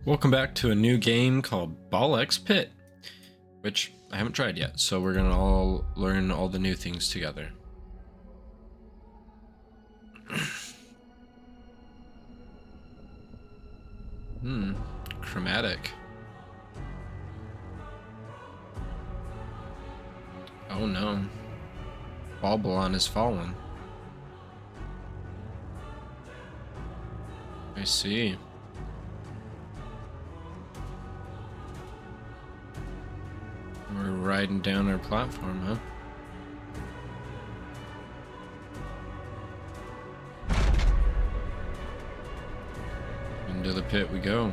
Welcome back to a new game called Ball X Pit, which I haven't tried yet, so we're gonna all learn all the new things together. Chromatic. Oh no. Balbalon has fallen. I see. We're riding down our platform, huh? Into the pit we go.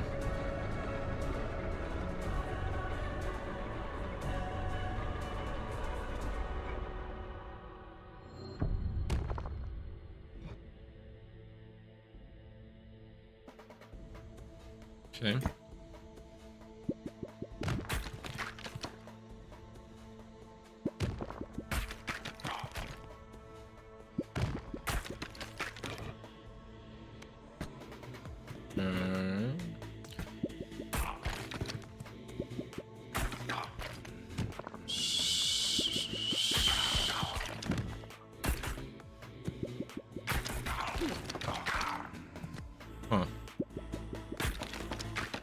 Okay. Huh.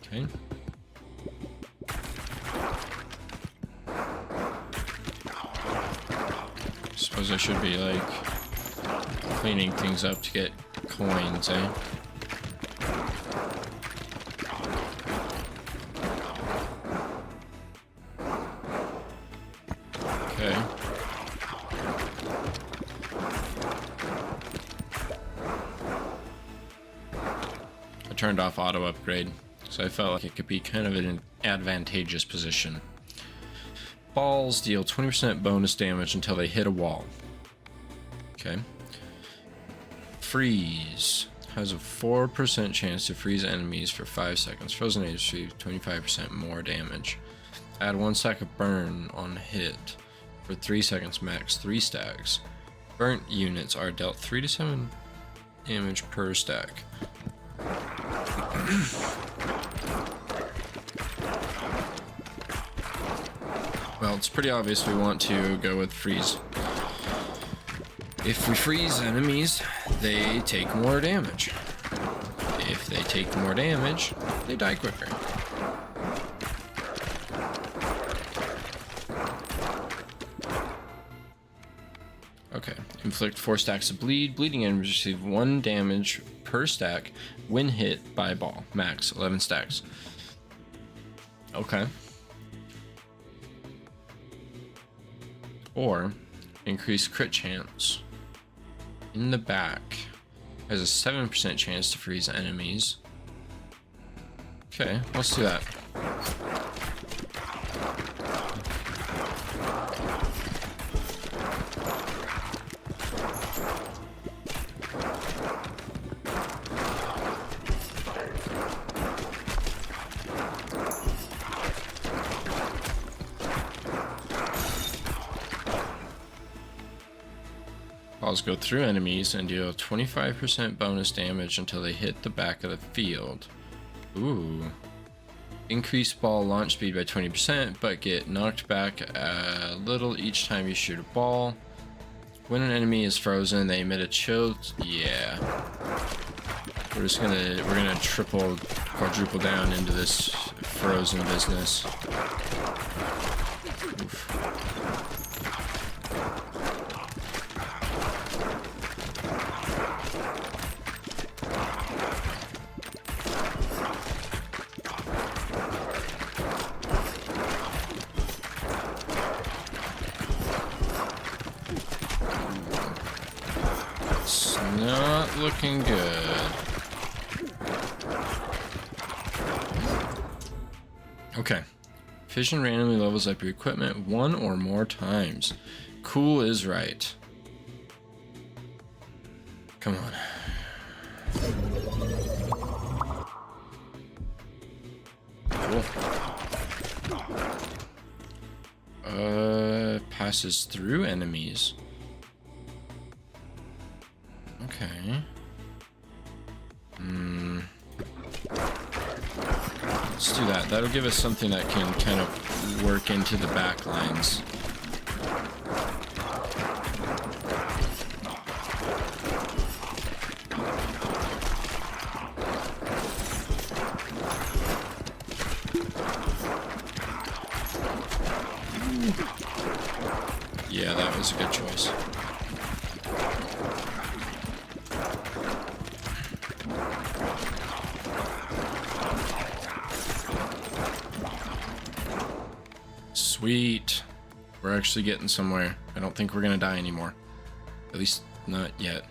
Okay. Suppose I should be like cleaning things up to get coins, eh? Okay. I turned off auto upgrade, so I felt like it could be kind of an advantageous position. Balls deal 20% bonus damage until they hit a wall. Okay. Freeze has a 4% chance to freeze enemies for 5 seconds. Frozen enemies do 25% more damage. Add 1 stack of burn on hit for 3 seconds max, 3 stacks. Burnt units are dealt 3 to 7 damage per stack. Well, it's pretty obvious we want to go with freeze. If we freeze enemies, they take more damage. If they take more damage, they die quicker. Okay, inflict 4 stacks of bleed. Bleeding enemies receive 1 damage per stack when hit by a ball. Max 11 stacks. Okay. Or increase crit chance. In the back has a 7% chance to freeze enemies. Okay, let's do that. Balls go through enemies and deal 25% bonus damage until they hit the back of the field. Ooh. Increase ball launch speed by 20%, but get knocked back a little each time you shoot a ball. When an enemy is frozen, they emit a chill. Yeah. We're gonna triple, quadruple down into this frozen business. Oof. Not looking good. Okay. Fission randomly levels up your equipment 1 or more times. Cool is right. Come on. Cool. Passes through enemies. Okay. Let's do that. That'll give us something that can kind of work into the back lines. Yeah, that was a good choice. Sweet. We're actually getting somewhere. I don't think we're gonna die anymore. At least not yet.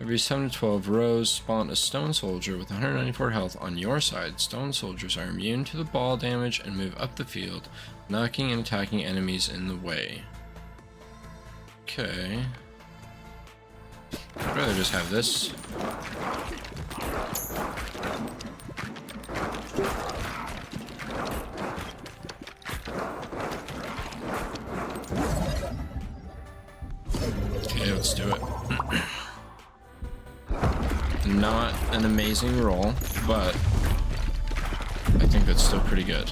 Every 7 to 12 rows, spawn a stone soldier with 194 health on your side. Stone soldiers are immune to the ball damage and move up the field, knocking and attacking enemies in the way. Okay. I'd rather just have this. Okay, let's do it. Not an amazing roll, but I think that's still pretty good.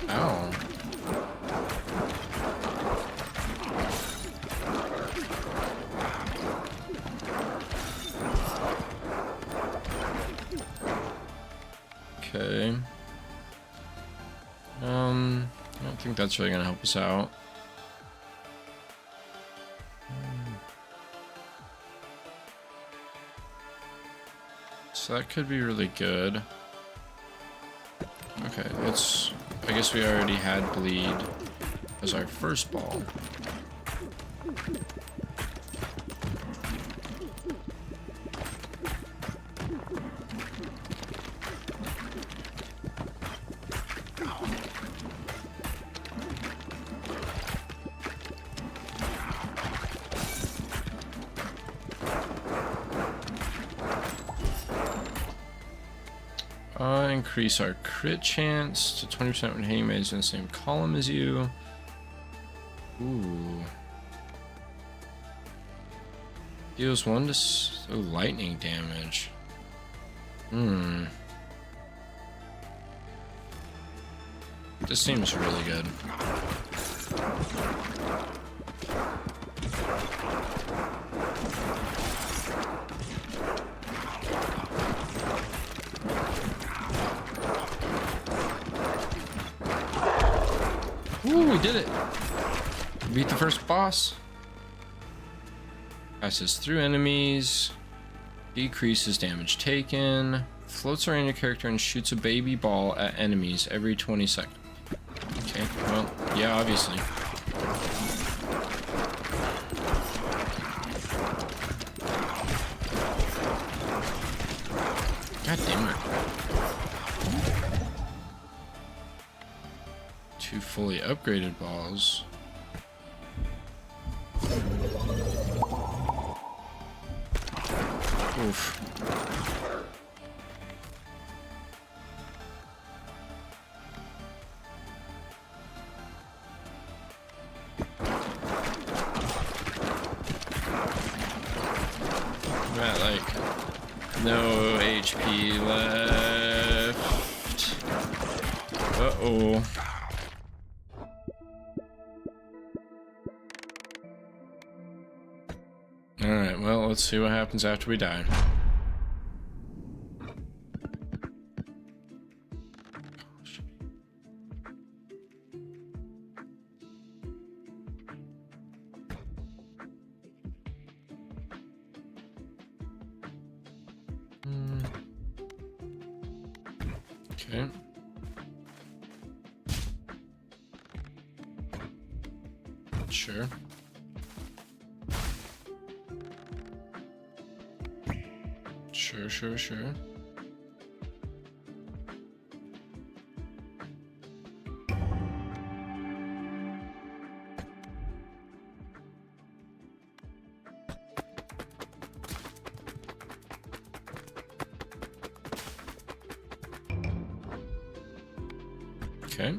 Ow. Okay. I don't think that's really gonna help us out. So that could be really good. Okay, let's... I guess we already had bleed as our first ball. Increase our crit chance to 20% when hitting enemies in the same column as you. Ooh. Deals 1 to lightning damage. This seems really good. Ooh, we did it! We beat the first boss. Passes through enemies. Decreases damage taken. Floats around your character and shoots a baby ball at enemies every 20 seconds. Okay, well, yeah, obviously. God damn it. 2 fully upgraded balls. Oof. Got like no HP left. Uh-oh. Alright, well, let's see what happens after we die. Okay. Sure. Sure. Okay.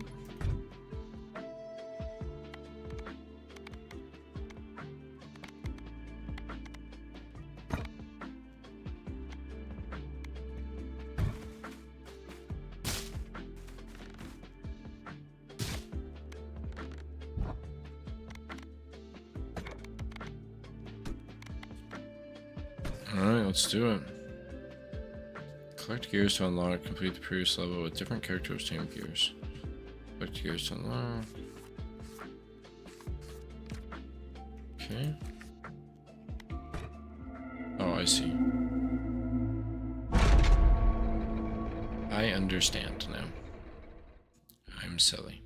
let's do it. Collect gears to unlock. Complete the previous level with different characters to team gears. Collect gears to unlock. Okay. Oh, I see. I understand now. I'm silly.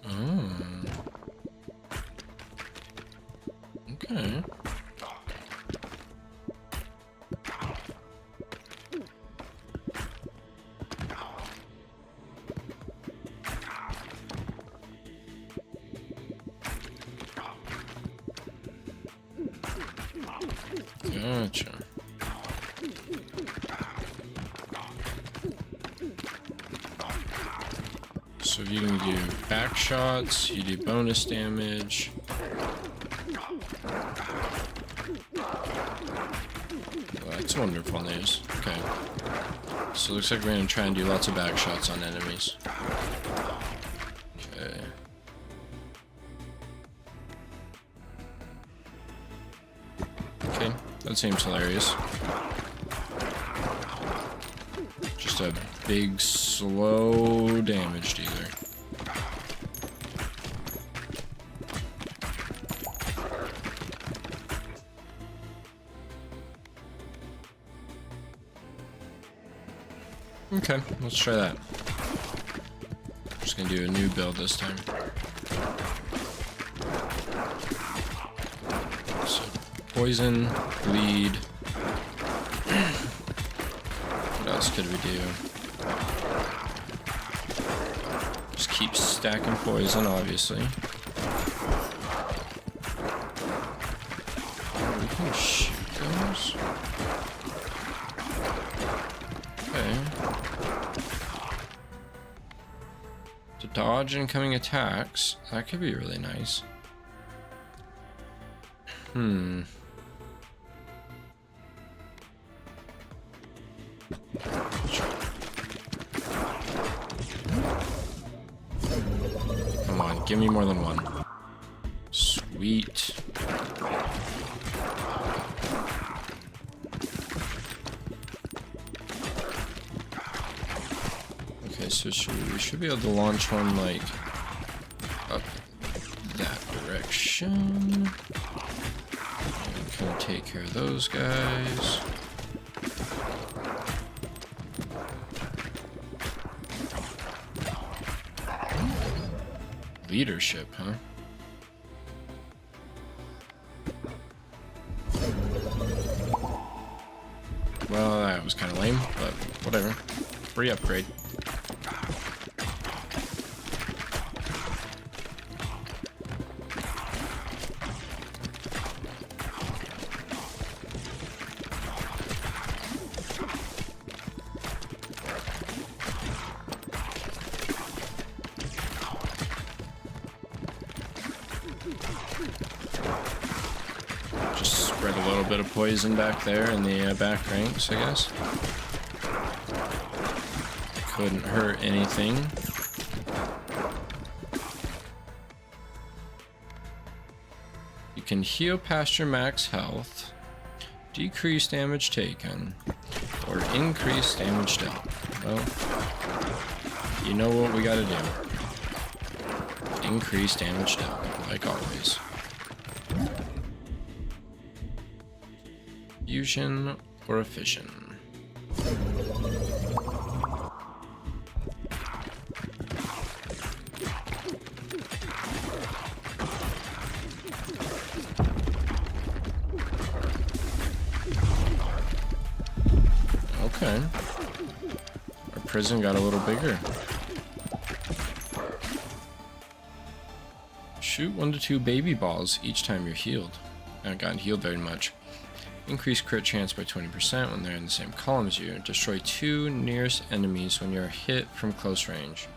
Oh. Okay. Gotcha. So if you can do back shots, you do bonus damage. Well, that's wonderful news. Okay. So it looks like we're gonna try and do lots of back shots on enemies. Okay. Okay, that seems hilarious. Just a big, slow damage dealer. Okay, let's try that. Just gonna do a new build this time. So, poison, bleed. What else could we do? Just keep stacking poison, obviously. We can shoot those. Okay. To dodge incoming attacks, that could be really nice. Come on, give me more than one. Sweet. Okay, so we should be able to launch one, like, up that direction. Kind of take care of those guys. Leadership, huh? Well, that was kind of lame, but whatever. Free upgrade. Just spread a little bit of poison back there in the back ranks, I guess. Couldn't hurt anything. You can heal past your max health, decrease damage taken, or increase damage dealt. Well, you know what we gotta do. Increase damage dealt, like always. Fusion or a fission. Okay. Our prison got a little bigger. Shoot 1 to 2 baby balls each time you're healed. I haven't gotten healed very much. Increase crit chance by 20% when they're in the same column as you. Destroy 2 nearest enemies when you're hit from close range.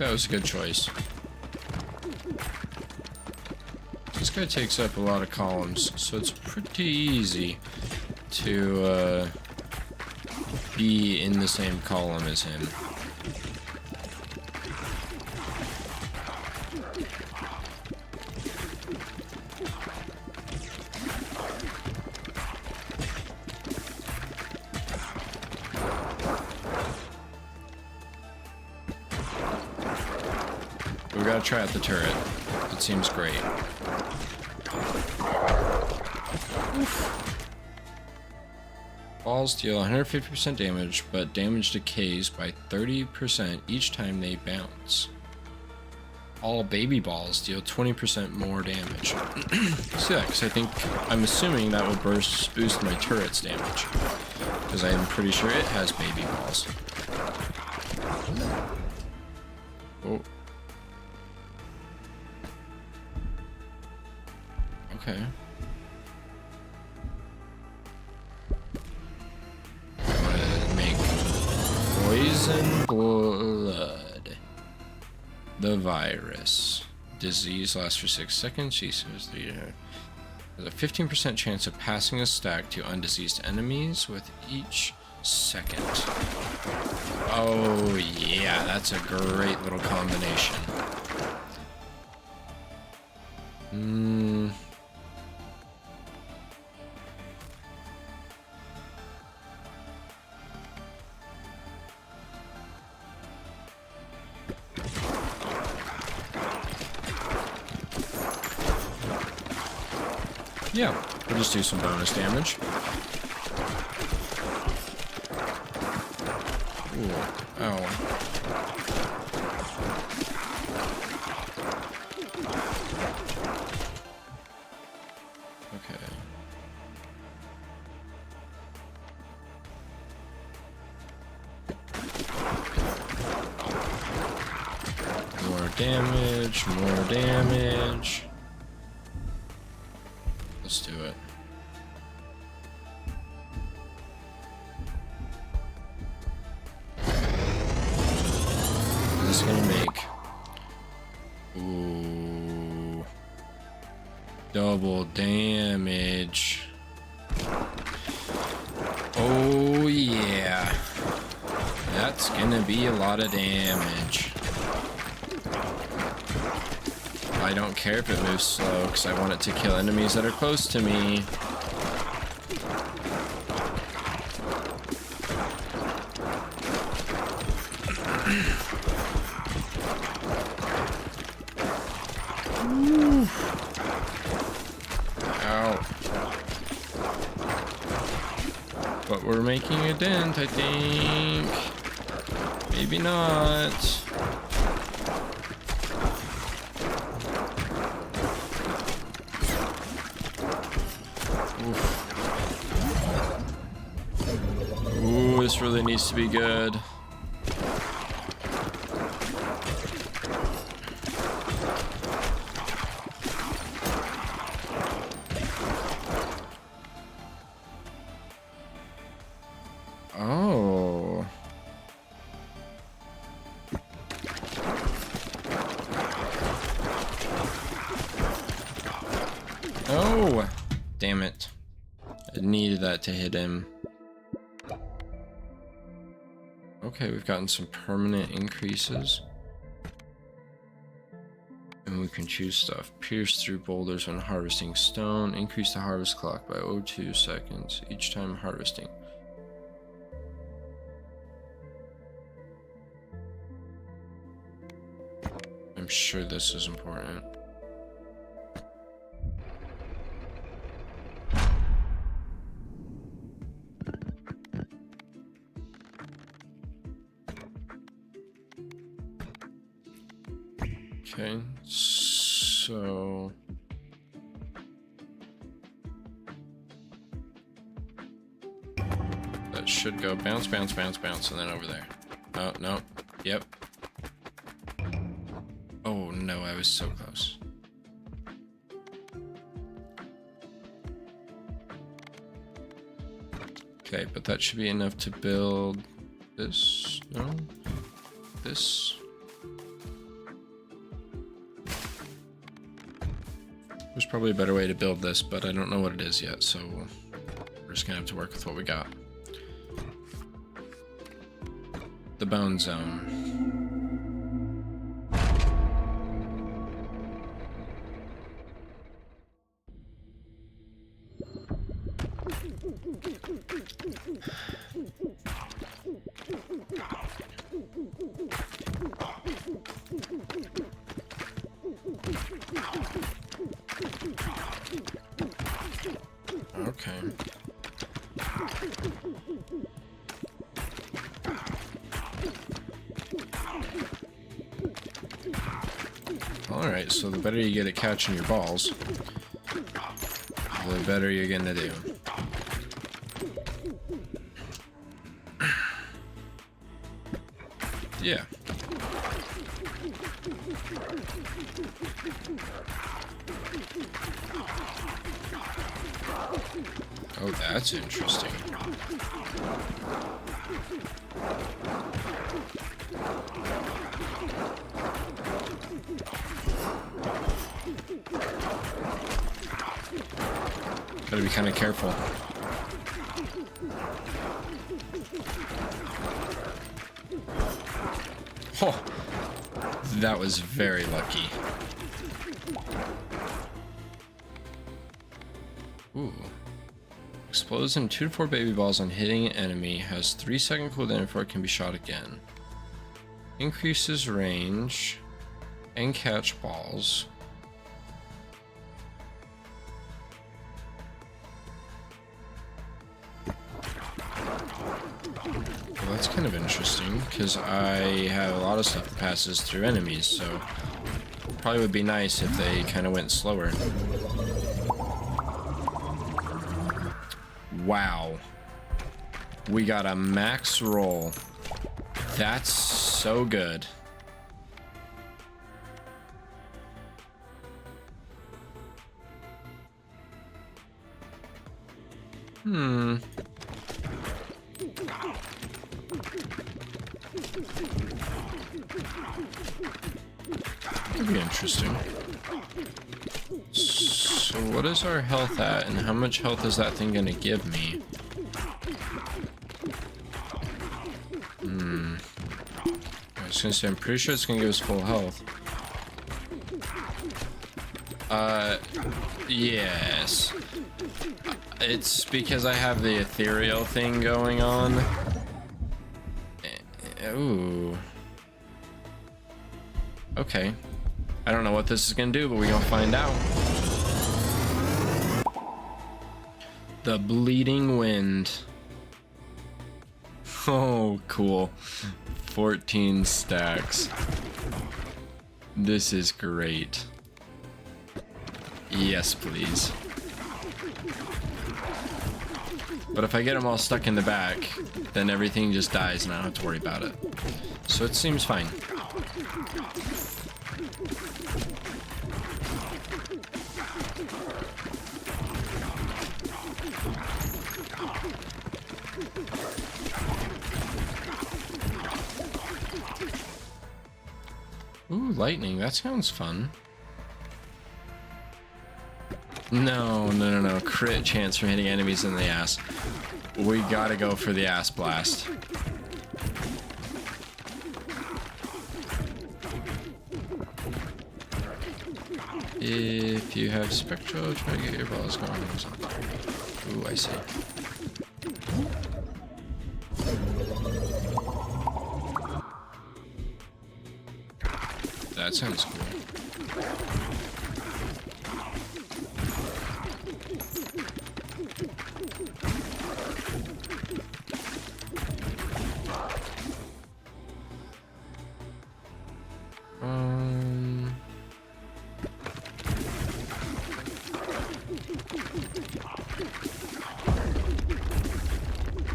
that was a good choice. This guy takes up a lot of columns, so it's pretty easy to be in the same column as him. We gotta try out the turret. It seems great. Oof. Balls deal 150% damage, but damage decays by 30% each time they bounce. All baby balls deal 20% more damage. See that? Because I'm assuming that will boost my turret's damage. Because I'm pretty sure it has baby balls. Oh. Okay. I'm gonna make poison blood. The virus. Disease lasts for 6 seconds. Jesus, there's a 15% chance of passing a stack to undiseased enemies with each second. Oh yeah, that's a great little combination. Yeah, we'll just do some bonus damage. Ooh, ow. Okay. More damage, more damage. Let's do it. This is gonna make double damage. Oh yeah, that's gonna be a lot of damage. I don't care if it moves slow, because I want it to kill enemies that are close to me. Ow. But we're making a dent, I think. Maybe not. Ooh, this really needs to be good. Oh. Oh, damn it. I needed that to hit him. Okay, we've gotten some permanent increases. And we can choose stuff. Pierce through boulders when harvesting stone. Increase the harvest clock by 0.2 seconds each time harvesting. I'm sure this is important. Okay, so that should go bounce, bounce, bounce, bounce, and then over there. Oh, no. Yep. Oh, no, I was so close. Okay, but that should be enough to build this. No? This. There's probably a better way to build this, but I don't know what it is yet, so we're just gonna have to work with what we got. The Bone Zone. Okay. Alright, so the better you get at catching your balls, the better you're gonna do. Yeah. Oh, that's interesting. Gotta be kind of careful. Oh, that was very lucky. Ooh. Explodes in 2 to 4 baby balls on hitting an enemy. Has 3-second cooldown before it can be shot again. Increases range and catch balls. Well, that's kind of interesting because I have a lot of stuff that passes through enemies, so probably would be nice if they kind of went slower. Wow. We got a max roll. That's so good. Could be interesting. So what is our health at, and how much health is that thing gonna give me? I was gonna say, I'm pretty sure it's gonna give us full health. Yes. It's because I have the ethereal thing going on. Ooh. Okay. I don't know what this is gonna do, but we're gonna find out. The Bleeding Wind. Oh, cool. 14 stacks. This is great. Yes, please. But if I get them all stuck in the back, then everything just dies and I don't have to worry about it. So it seems fine. Ooh, lightning. That sounds fun. No. Crit chance from hitting enemies in the ass. We gotta go for the ass blast. If you have Spectral, try to get your balls going or something. Ooh, I see. That sounds cool.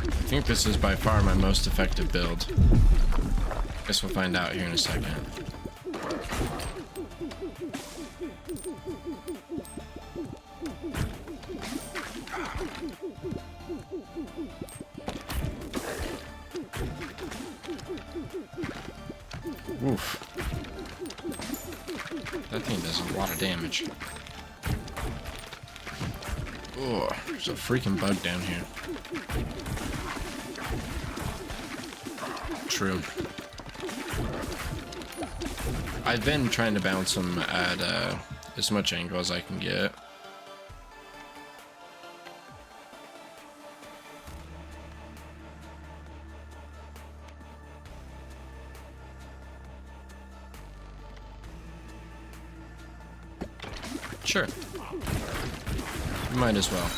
I think this is by far my most effective build. Guess we'll find out here in a second. Oof. That thing does a lot of damage. Oh, there's a freaking bug down here. True. I've been trying to bounce them at as much angle as I can get. Sure. Might as well.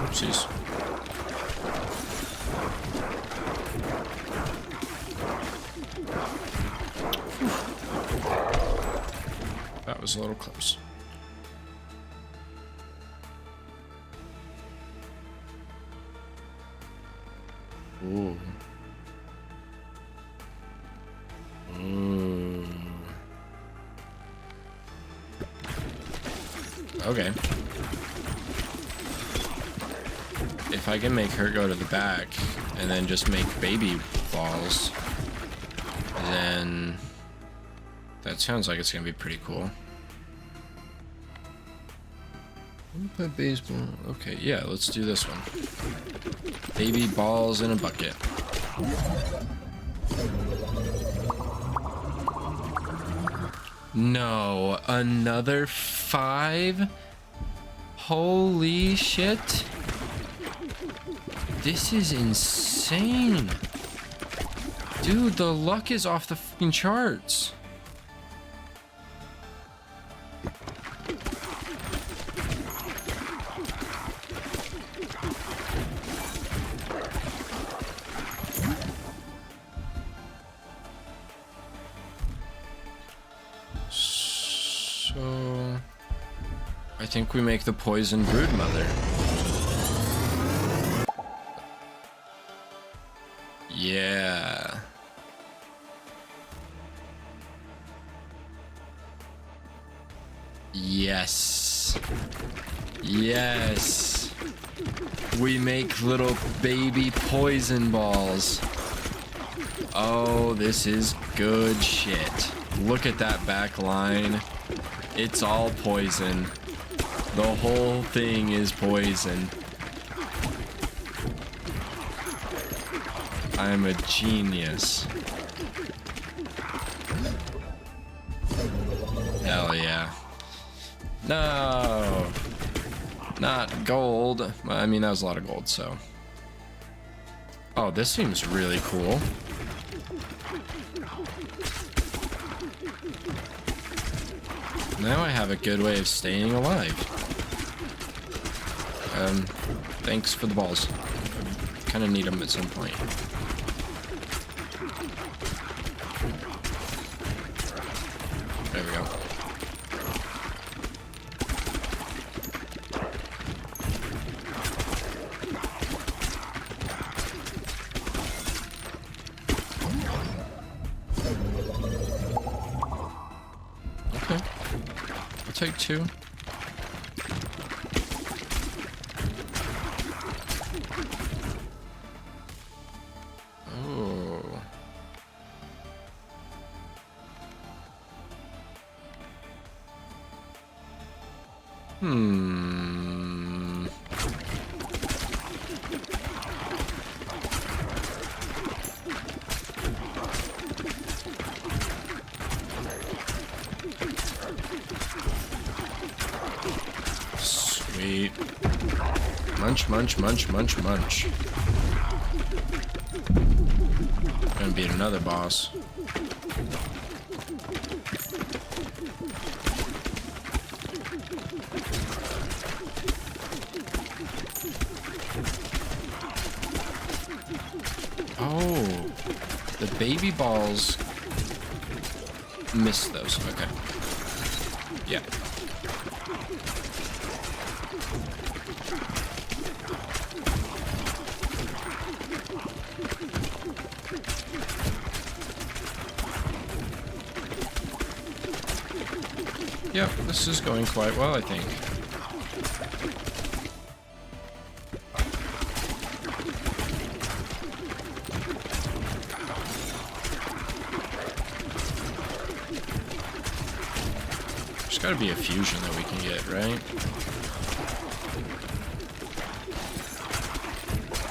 Oopsies. That was a little close. Ooh. Ooh. Okay. If I can make her go to the back and then just make baby balls, then that sounds like it's gonna be pretty cool. Play baseball. Okay, yeah, let's do this one. Baby balls in a bucket. No, another 5? Holy shit. This is insane. Dude, the luck is off the fucking charts. So I think we make the poison brood mother. Yeah. Yes. Yes. We make little baby poison balls. Oh, this is good shit. Look at that back line. It's all poison. The whole thing is poison. I'm a genius. Hell yeah. No. Not gold. I mean, that was a lot of gold, so. Oh, this seems really cool. Now I have a good way of staying alive. Thanks for the balls. I kind of need them at some point. There we go. Okay. I'll take 2. Oh. Sweet. Munch, munch, munch, munch, munch. Gonna beat another boss. Oh, the baby balls missed those. Okay. Yeah. Yep, this is going quite well, I think. There's gotta be a fusion that we can get, right?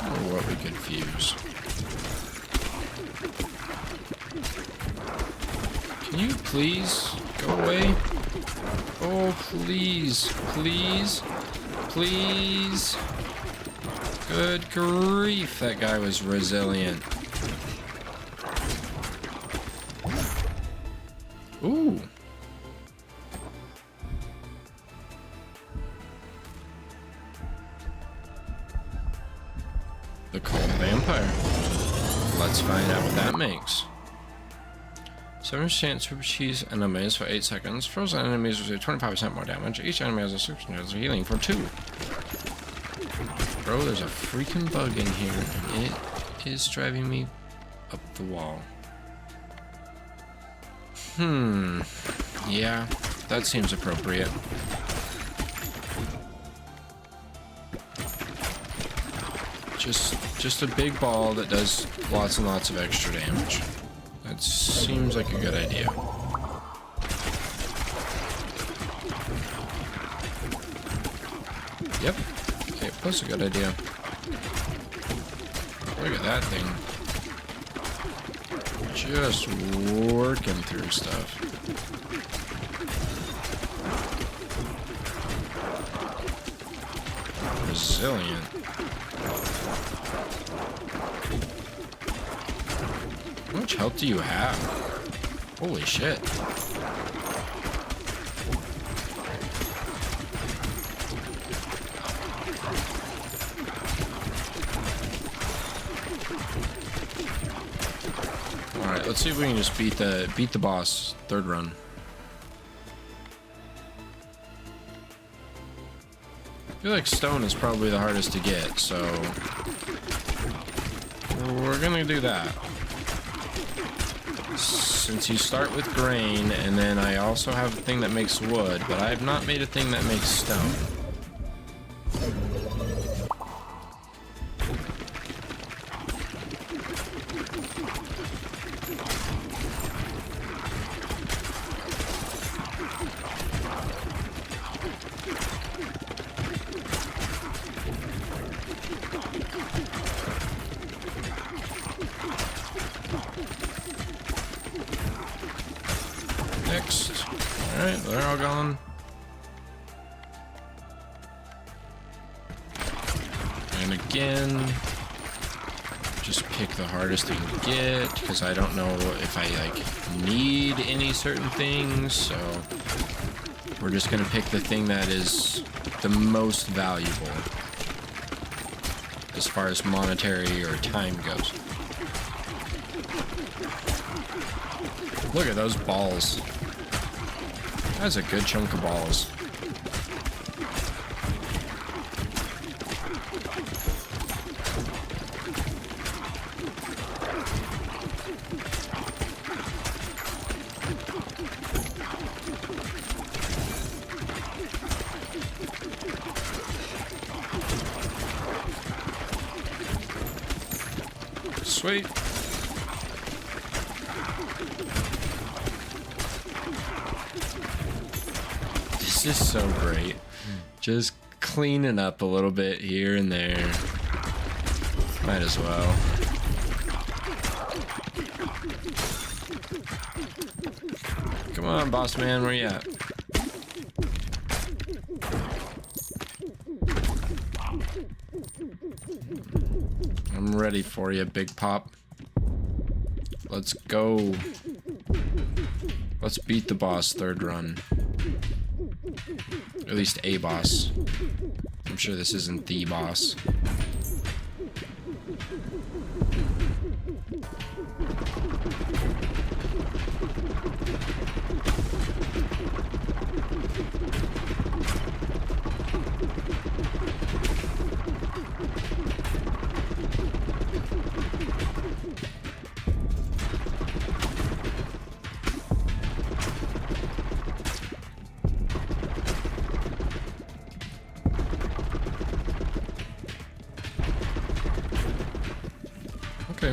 Or what we could fuse. Can you please go away? Oh, please, please, please. Good grief, that guy was resilient. Ooh. The Cold Vampire. Let's find out what that makes. 7% super cheese enemies for 8 seconds. Frozen enemies receive 25% more damage. Each enemy has a 6 of healing for 2. Bro, there's a freaking bug in here, and it is driving me up the wall. Yeah, that seems appropriate. Just a big ball that does lots and lots of extra damage. That seems like a good idea. Yep. Okay, that's a good idea. Look at that thing. Just working through stuff. Resilient. How much health do you have? Holy shit. Alright, let's see if we can just beat the boss third run. I feel like stone is probably the hardest to get, so we're gonna do that. Since you start with grain, and then I also have a thing that makes wood, but I have not made a thing that makes stone. Next. Alright, they're all gone. And again, just pick the hardest thing to get, because I don't know if I need any certain things, so we're just gonna pick the thing that is the most valuable as far as monetary or time goes. Look at those balls. That's a good chunk of balls. Sweet. This is so great. Just cleaning up a little bit here and there. Might as well. Come on, boss man, where you at? I'm ready for you, Big Pop. Let's go. Let's beat the boss third run. At least a boss. I'm sure this isn't the boss.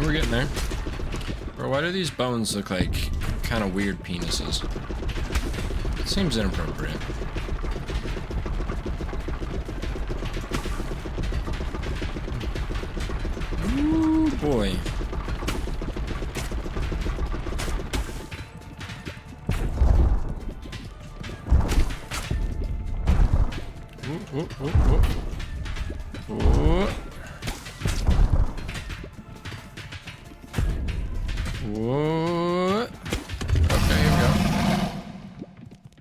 Okay, we're getting there. Bro, why do these bones look like kind of weird penises? It seems inappropriate. Ooh, boy. Ooh, ooh, ooh, ooh. Ooh. What? Okay, here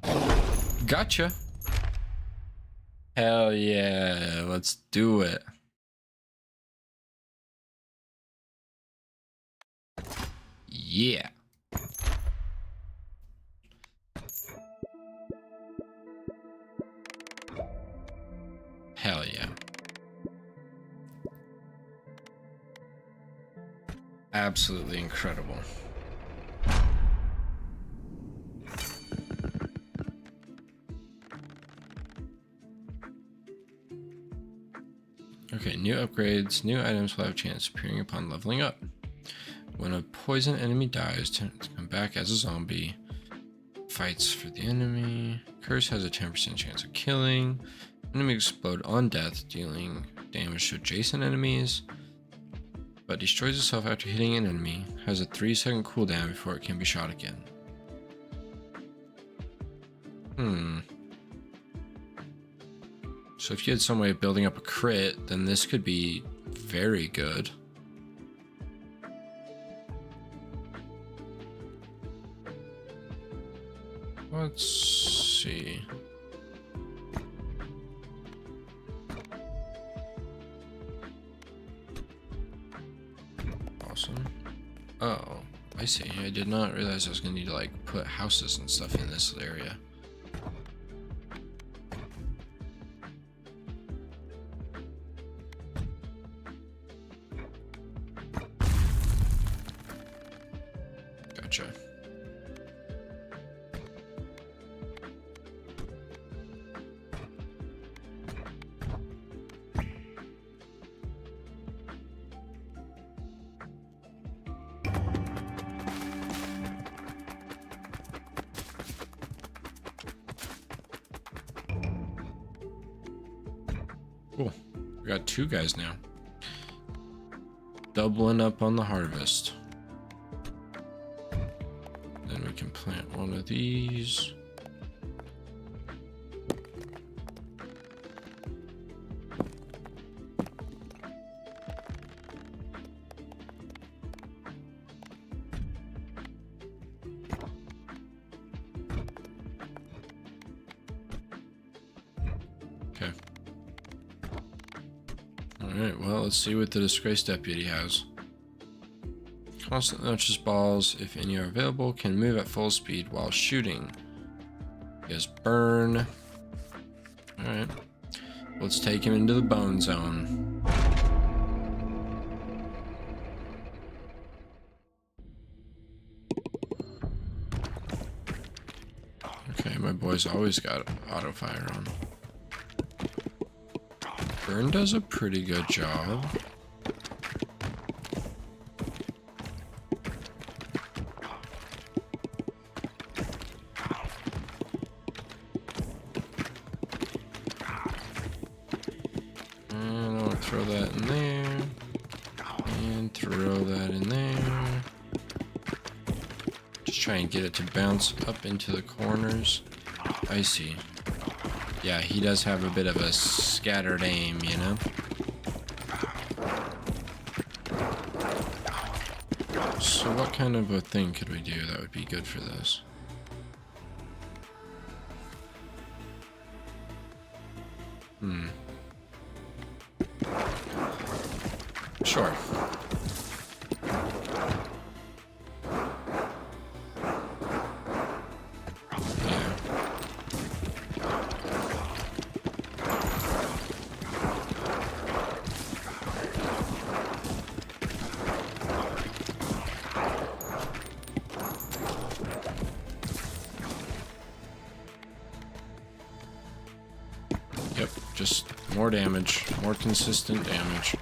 we go. Gotcha. Hell yeah, let's do it. Yeah. Hell yeah. Absolutely incredible. Okay, new upgrades. New items will have a chance appearing upon leveling up. When a poison enemy dies, to come back as a zombie. Fights for the enemy. Curse has a 10% chance of killing. Enemy explode on death, dealing damage to adjacent enemies. But destroys itself after hitting an enemy. Has a 3-second cooldown before it can be shot again. So if you had some way of building up a crit, then this could be very good. Let's see. Awesome. Oh, I see. I did not realize I was gonna need to like put houses and stuff in this area. Gotcha. Cool. We got 2 guys now. Doubling up on the harvest. Then we can plant one of these. Okay. Alright, well, let's see what the disgraced deputy has. Constant launches balls, if any are available, can move at full speed while shooting. He has burn. Alright. Let's take him into the bone zone. Okay, my boy's always got auto fire on. Burn does a pretty good job. And I'll throw that in there. And throw that in there. Just try and get it to bounce up into the corners. I see. Yeah, he does have a bit of a scattered aim, you know? So what kind of a thing could we do that would be good for this? Sure. Yep, just more damage, more consistent damage.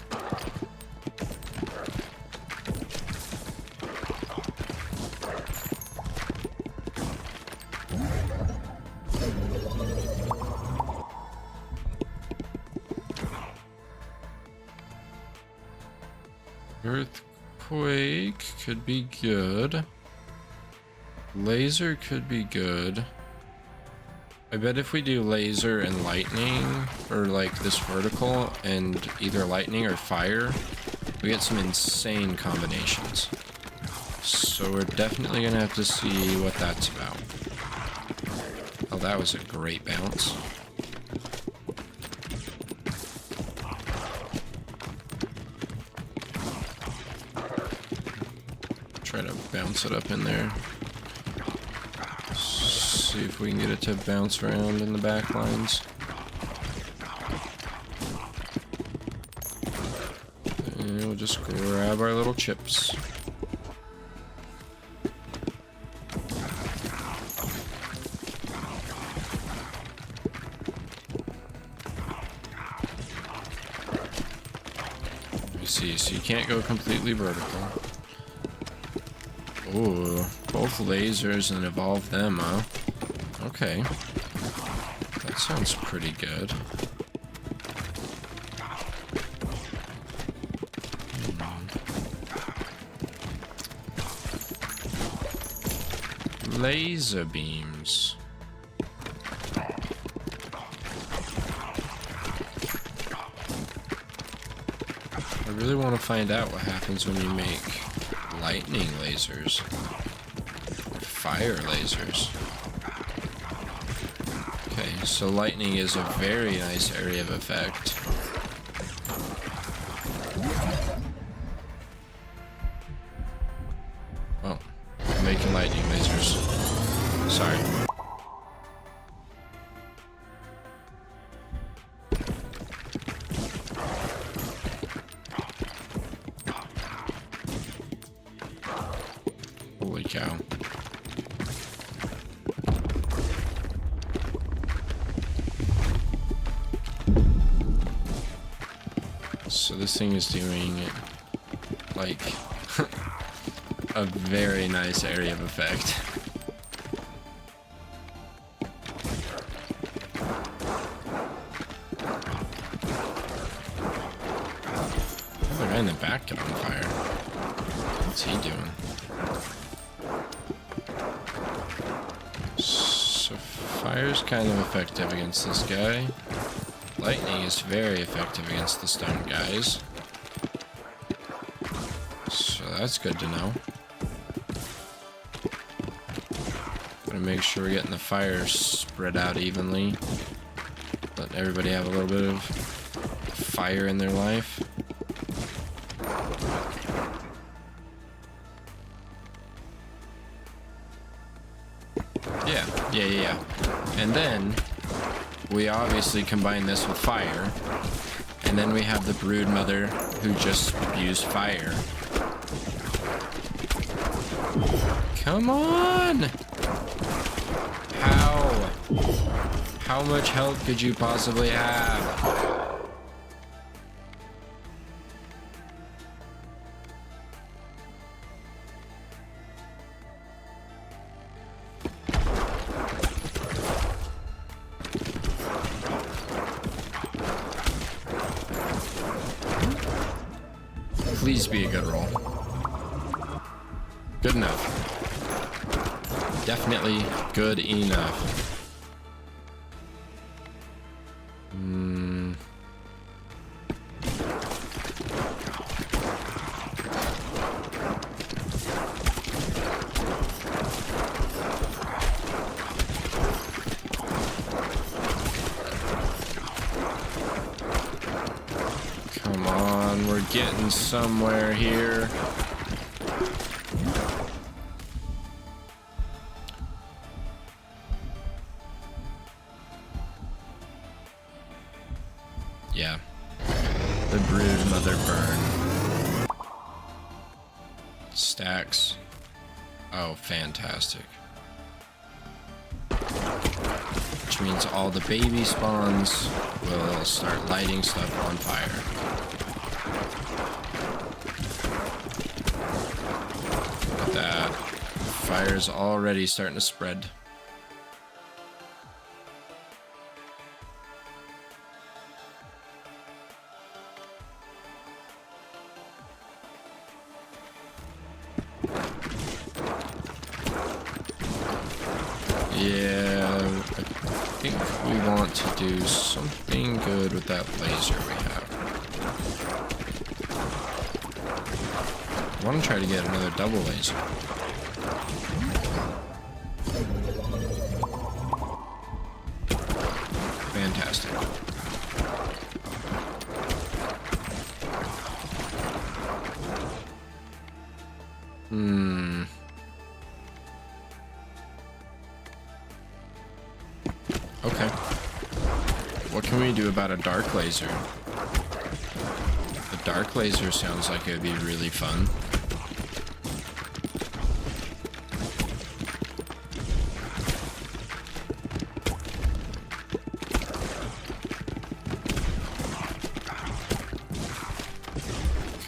Earthquake could be good. Laser could be good. I bet if we do laser and lightning, or like this vertical and either lightning or fire, we get some insane combinations. So we're definitely gonna have to see what that's about. Oh, that was a great bounce. Try to bounce it up in there. See if we can get it to bounce around in the back lines. And we'll just grab our little chips. See, so you can't go completely vertical. Ooh, both lasers and evolve them, huh? Okay. That sounds pretty good. Laser beams. I really want to find out what happens when you make lightning lasers. Fire lasers. Okay, so lightning is a very nice area of effect. Oh, I'm making lightning lasers. Sorry. Holy cow. So this thing is doing like a very nice area of effect. Oh, the guy in the back got on fire. What's he doing? So fire's kind of effective against this guy. Lightning is very effective against the stone guys. So that's good to know. Gotta make sure we're getting the fire spread out evenly. Let everybody have a little bit of fire in their life. Yeah. And then we obviously combine this with fire. And then we have the brood mother who just used fire. Come on! How much health could you possibly have? Please be a good roll. Good enough. Definitely good enough. Come on, we're getting somewhere here. Yeah. The brood mother burn. Stacks. Oh, fantastic. Which means all the baby spawns will start lighting stuff on fire. Look at that. Fire's already starting to spread. Yeah, I think we want to do something good with that laser we have. I want to try to get another double laser. Fantastic. Okay. What can we do about a dark laser? The dark laser sounds like it would be really fun.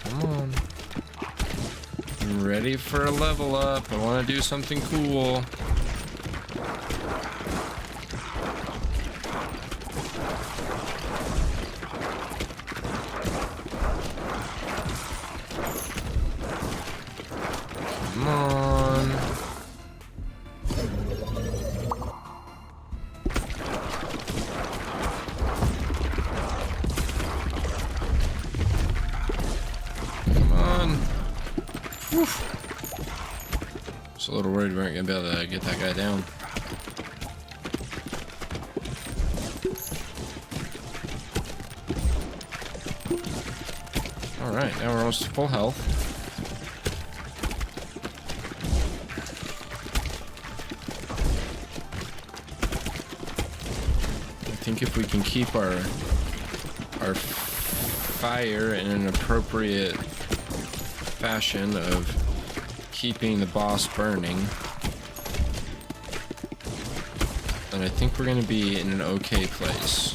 Come on. I'm ready for a level up. I want to do something cool. Come on. Come on. Whew. Just a little worried we weren't gonna be able to get that guy down. Alright, now we're almost full health. I think if we can keep our fire in an appropriate fashion of keeping the boss burning, then I think we're going to be in an okay place.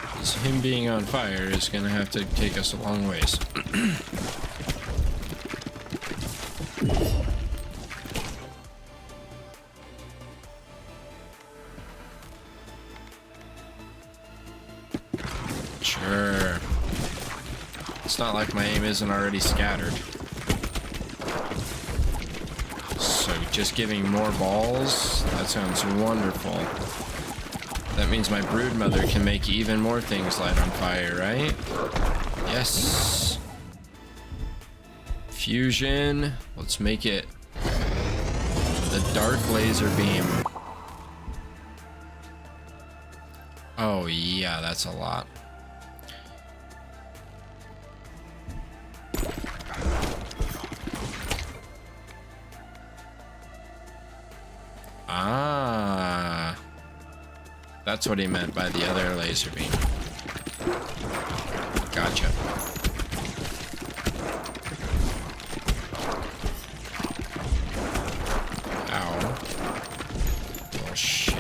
Because him being on fire is going to have to take us a long ways. Sure. It's not like my aim isn't already scattered. So just giving more balls? That sounds wonderful. That means my brood mother can make even more things light on fire, right? Yes. Fusion. Let's make it the dark laser beam. Oh yeah, that's a lot. Ah, that's what he meant by the other laser beam. Gotcha. Ow. Oh shit.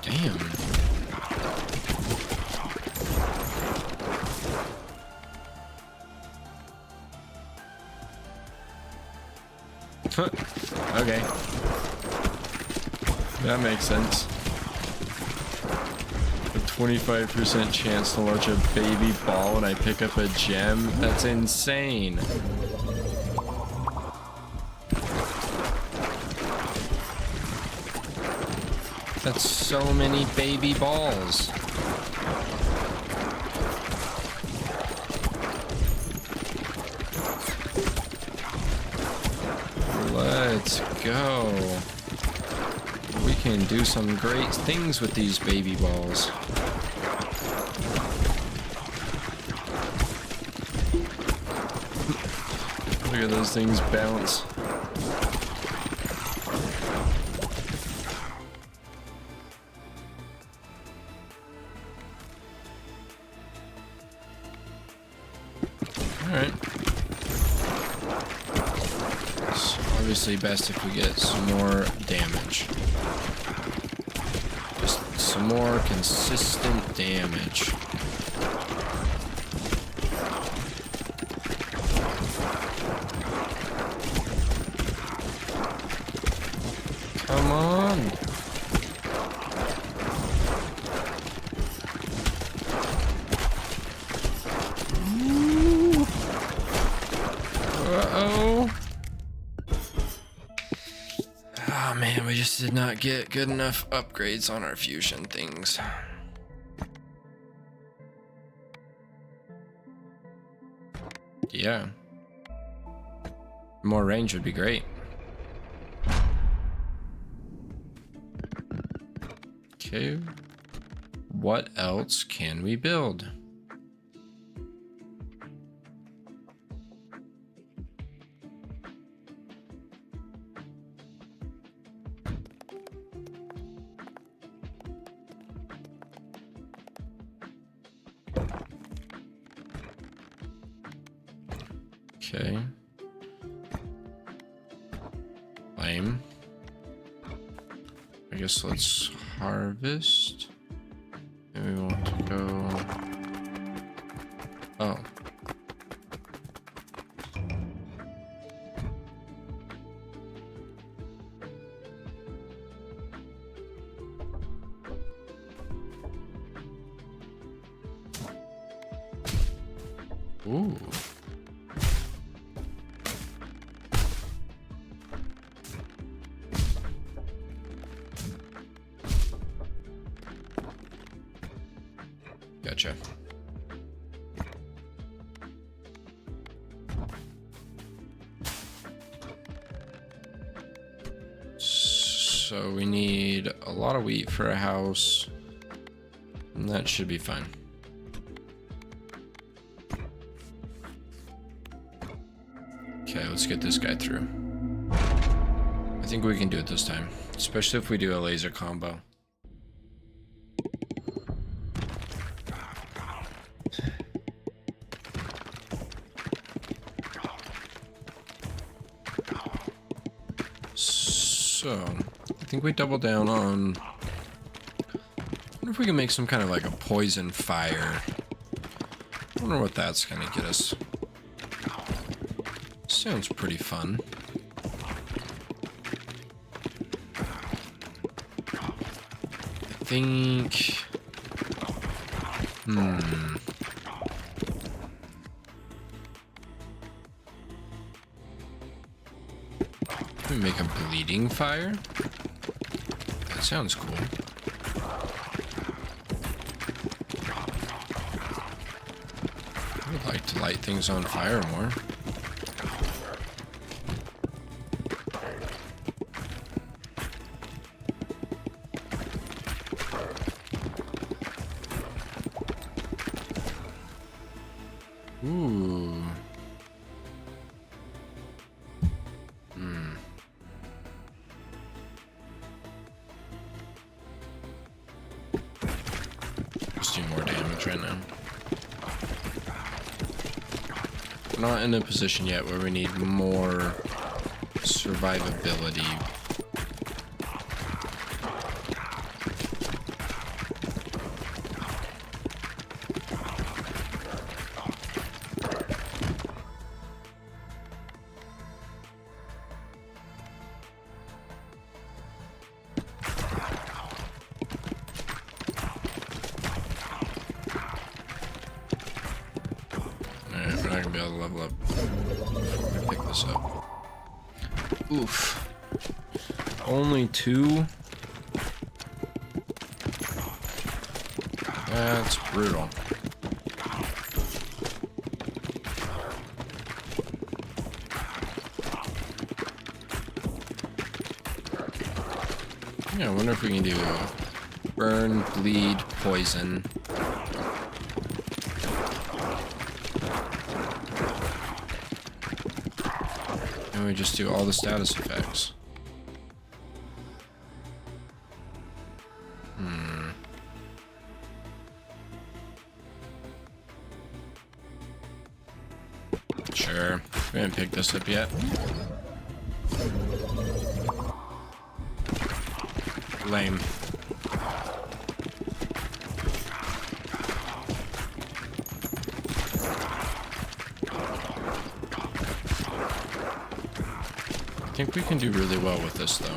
Damn. Okay. That makes sense. A 25% chance to launch a baby ball when I pick up a gem? That's insane. That's so many baby balls. Let's go. We can do some great things with these baby balls. Look at those things bounce. Alright. It's obviously best if we get some more damage. Just some more consistent damage. Come on. just did not get good enough upgrades on our fusion things. Yeah. More range would be great. Okay. What else can we build? Okay. Lame. I guess let's harvest. And we want to go. Oh. Ooh. Gotcha. So we need a lot of wheat for a house, and that should be fine. Okay, let's get this guy through. I think we can do it this time, especially if we do a laser combo. So, I think we double down on... I wonder if we can make some kind of like a poison fire. I wonder what that's gonna get us. Sounds pretty fun. I think... Can we make a bleeding fire? That sounds cool. I would like to light things on fire more. Ooh. Just do more damage right now. We're not in a position yet where we need more survivability. Alright, we're not gonna be able to level up before we pick this up. Oof. Only 2? That's brutal. Yeah, I wonder if we can do burn, bleed, poison. And we just do all the status effects. Sure. We haven't picked this up yet. Lame. I think we can do really well with this, though.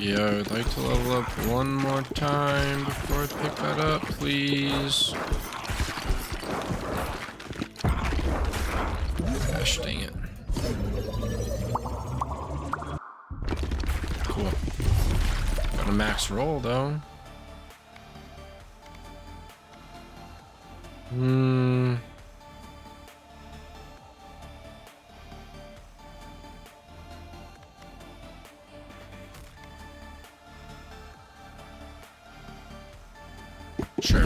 Yeah, I'd like to level up one more time before I pick that up, please. Gosh dang it. Cool. Got a max roll though. Sure.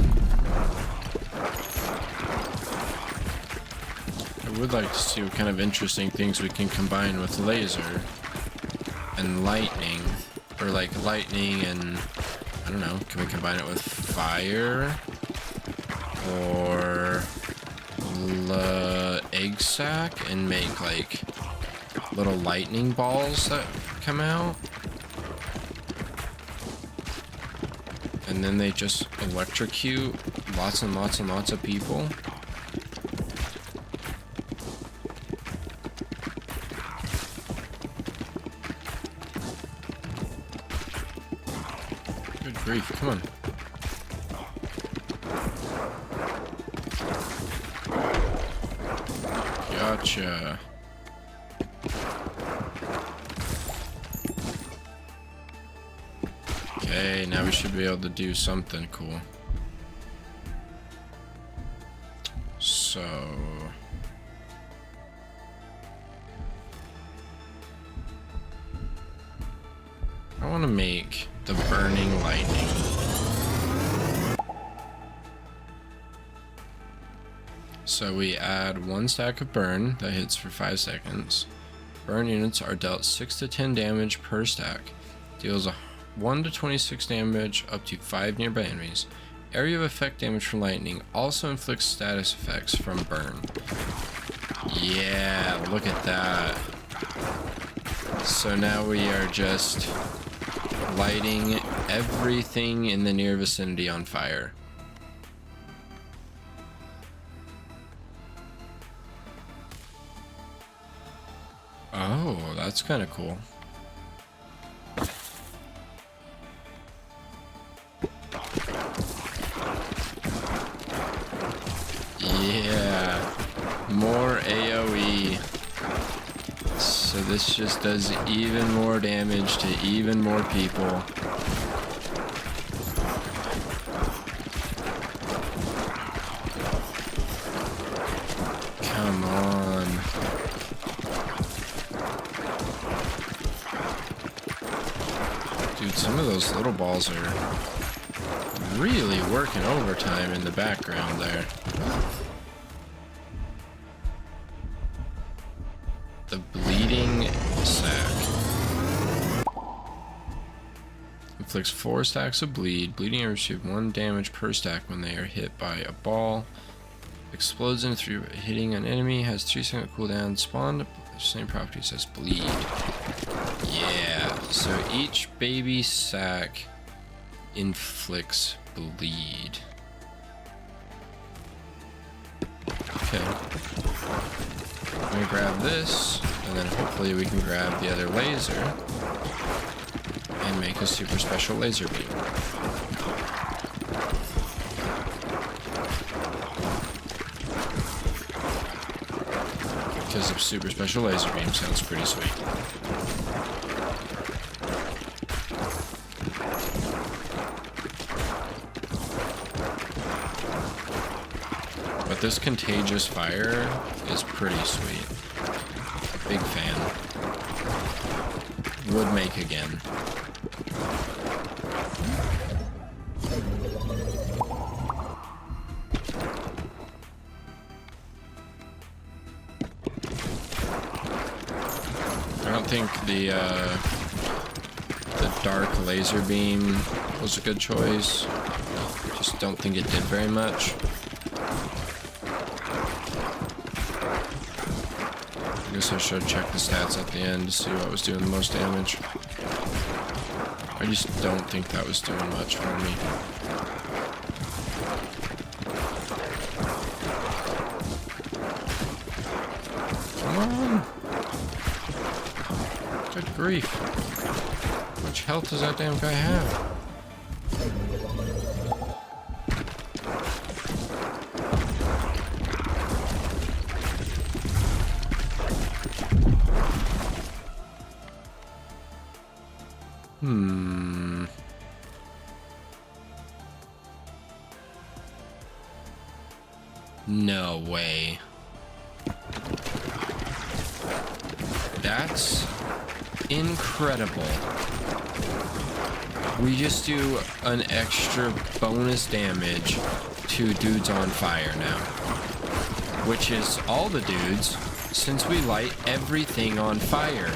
I would like to see what kind of interesting things we can combine with laser and lightning, or like lightning and, I don't know, can we combine it with fire or egg sac and make like little lightning balls that come out? And then they just electrocute lots and lots and lots of people. Good grief, come on. Gotcha. Okay, now we should be able to do something cool. So... I want to make the burning lightning. So we add 1 stack of burn that hits for 5 seconds. Burn units are dealt 6 to 10 damage per stack. Deals 1 to 26 damage up to 5 nearby enemies. Area of effect damage from lightning also inflicts status effects from burn. Yeah, look at that. So now we are just lighting everything in the near vicinity on fire. Oh, that's kind of cool. Yeah, more AoE. So this just does even more damage to even more people. Come on. Dude, some of those little balls are really working overtime in the background there. The bleeding sack. Inflicts 4 stacks of bleed. Bleeding arrows receive 1 damage per stack when they are hit by a ball. Explodes in through hitting an enemy. Has 3-second cooldown. Spawn same properties as bleed. Yeah. So each baby sack inflicts bleed. Okay. I'm gonna grab this, and then hopefully we can grab the other laser and make a super special laser beam. Because a super special laser beam sounds pretty sweet. But this contagious fire is pretty sweet. Big fan. Would make again. I don't think the dark laser beam was a good choice. Just don't think it did very much. I guess I should check the stats at the end to see what was doing the most damage. I just don't think that was doing much for me. Come on! Good grief. much health does that damn guy have? No way. That's incredible. We just do an extra bonus damage to dudes on fire now. Which is all the dudes, since we light everything on fire.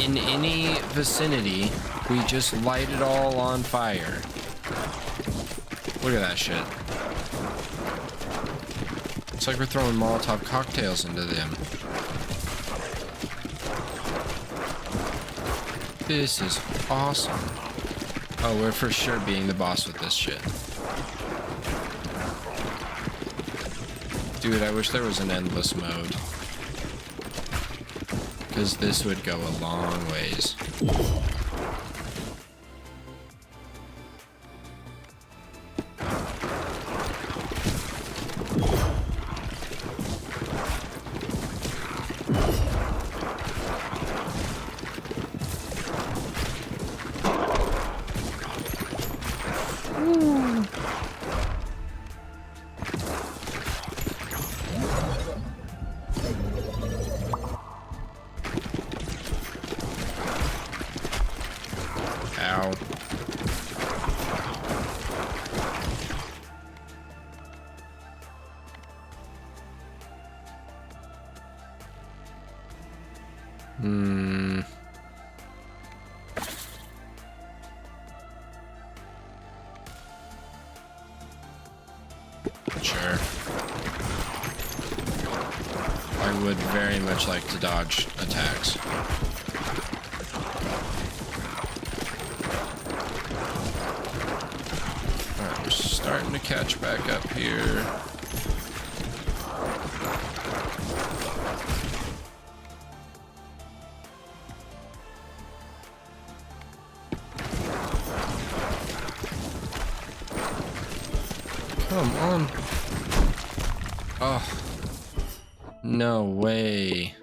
In any vicinity, we just light it all on fire. Look at that shit. It's like we're throwing Molotov cocktails into them. This is awesome. Oh, we're for sure being the boss with this shit. Dude, I wish there was an endless mode. Because this would go a long ways. Ow. Sure. I would very much like to dodge attacks. Alright, we're starting to catch back up here. Come on. Oh. No way.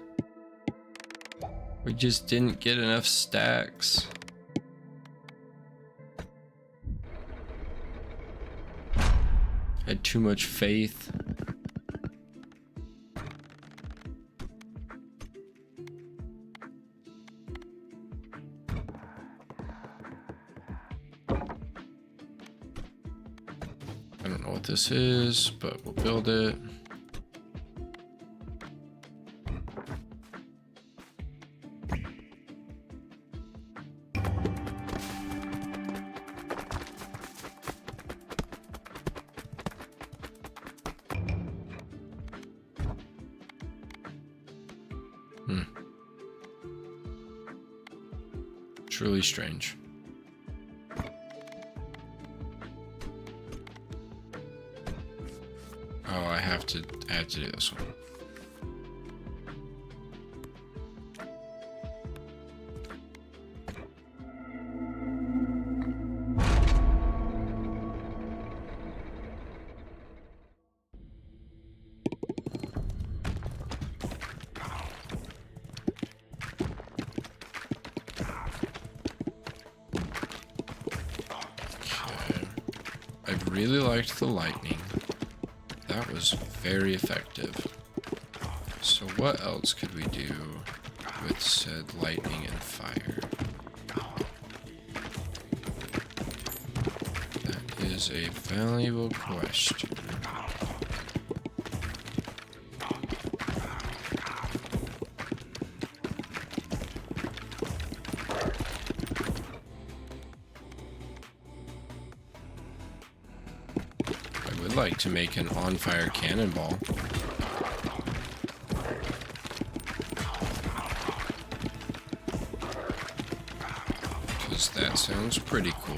We just didn't get enough stacks. Had too much faith. I don't know what this is, but we'll build it. Truly strange. Oh, I have to do this one. I really liked the lightning. That was very effective. So what else could we do with said lightning and fire? That is a valuable question. Like to make an on-fire cannonball. Because that sounds pretty cool.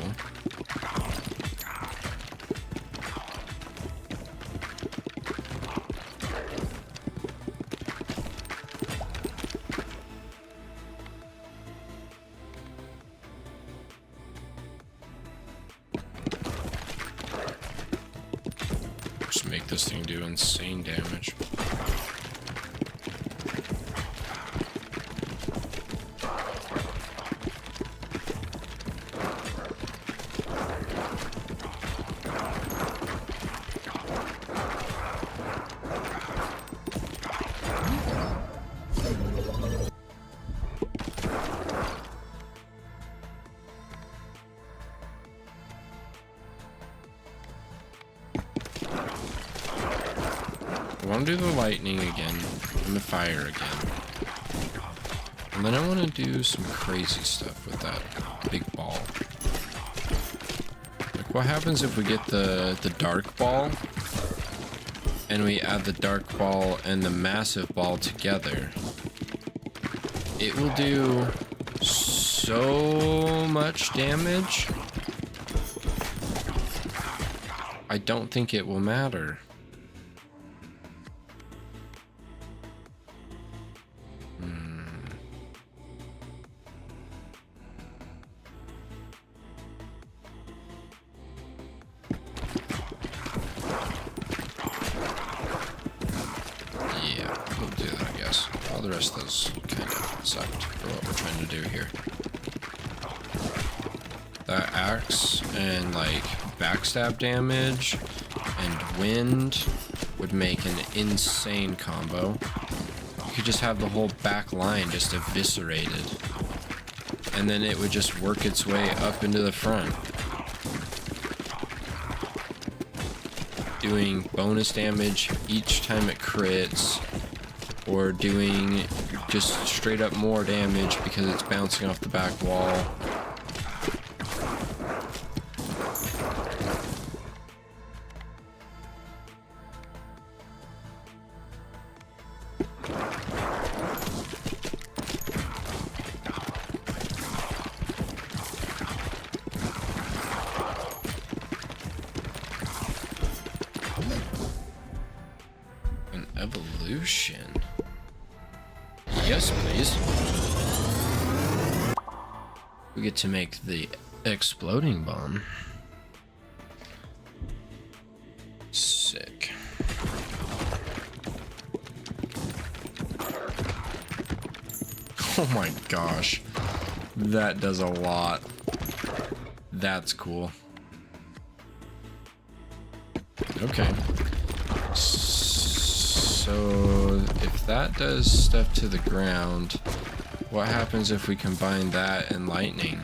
this thing do insane damage. I want to do the lightning again and the fire again. And then I want to do some crazy stuff with that big ball. Like what happens if we get the dark ball and we add the dark ball and the massive ball together? It will do so much damage. I don't think it will matter. The rest of those kind of sucked for what we're trying to do here. That axe and like backstab damage and wind would make an insane combo. You could just have the whole back line just eviscerated, and then it would just work its way up into the front, doing bonus damage each time it crits, or doing just straight up more damage because it's bouncing off the back wall. An evolution. Yes, please. We get to make the exploding bomb. Sick. Oh my gosh. That does a lot. That's cool. Okay. So if that does stuff to the ground, what happens if we combine that and lightning?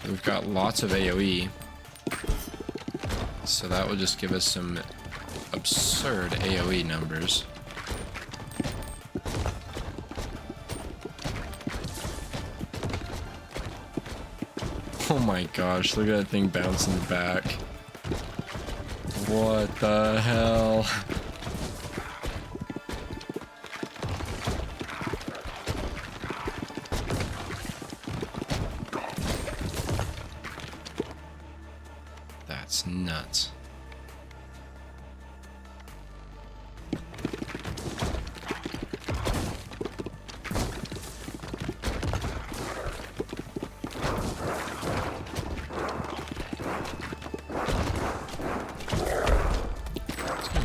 We've got lots of AoE, so that will just give us some absurd AoE numbers. Oh my gosh, look at that thing bouncing back. What the hell? That's nuts.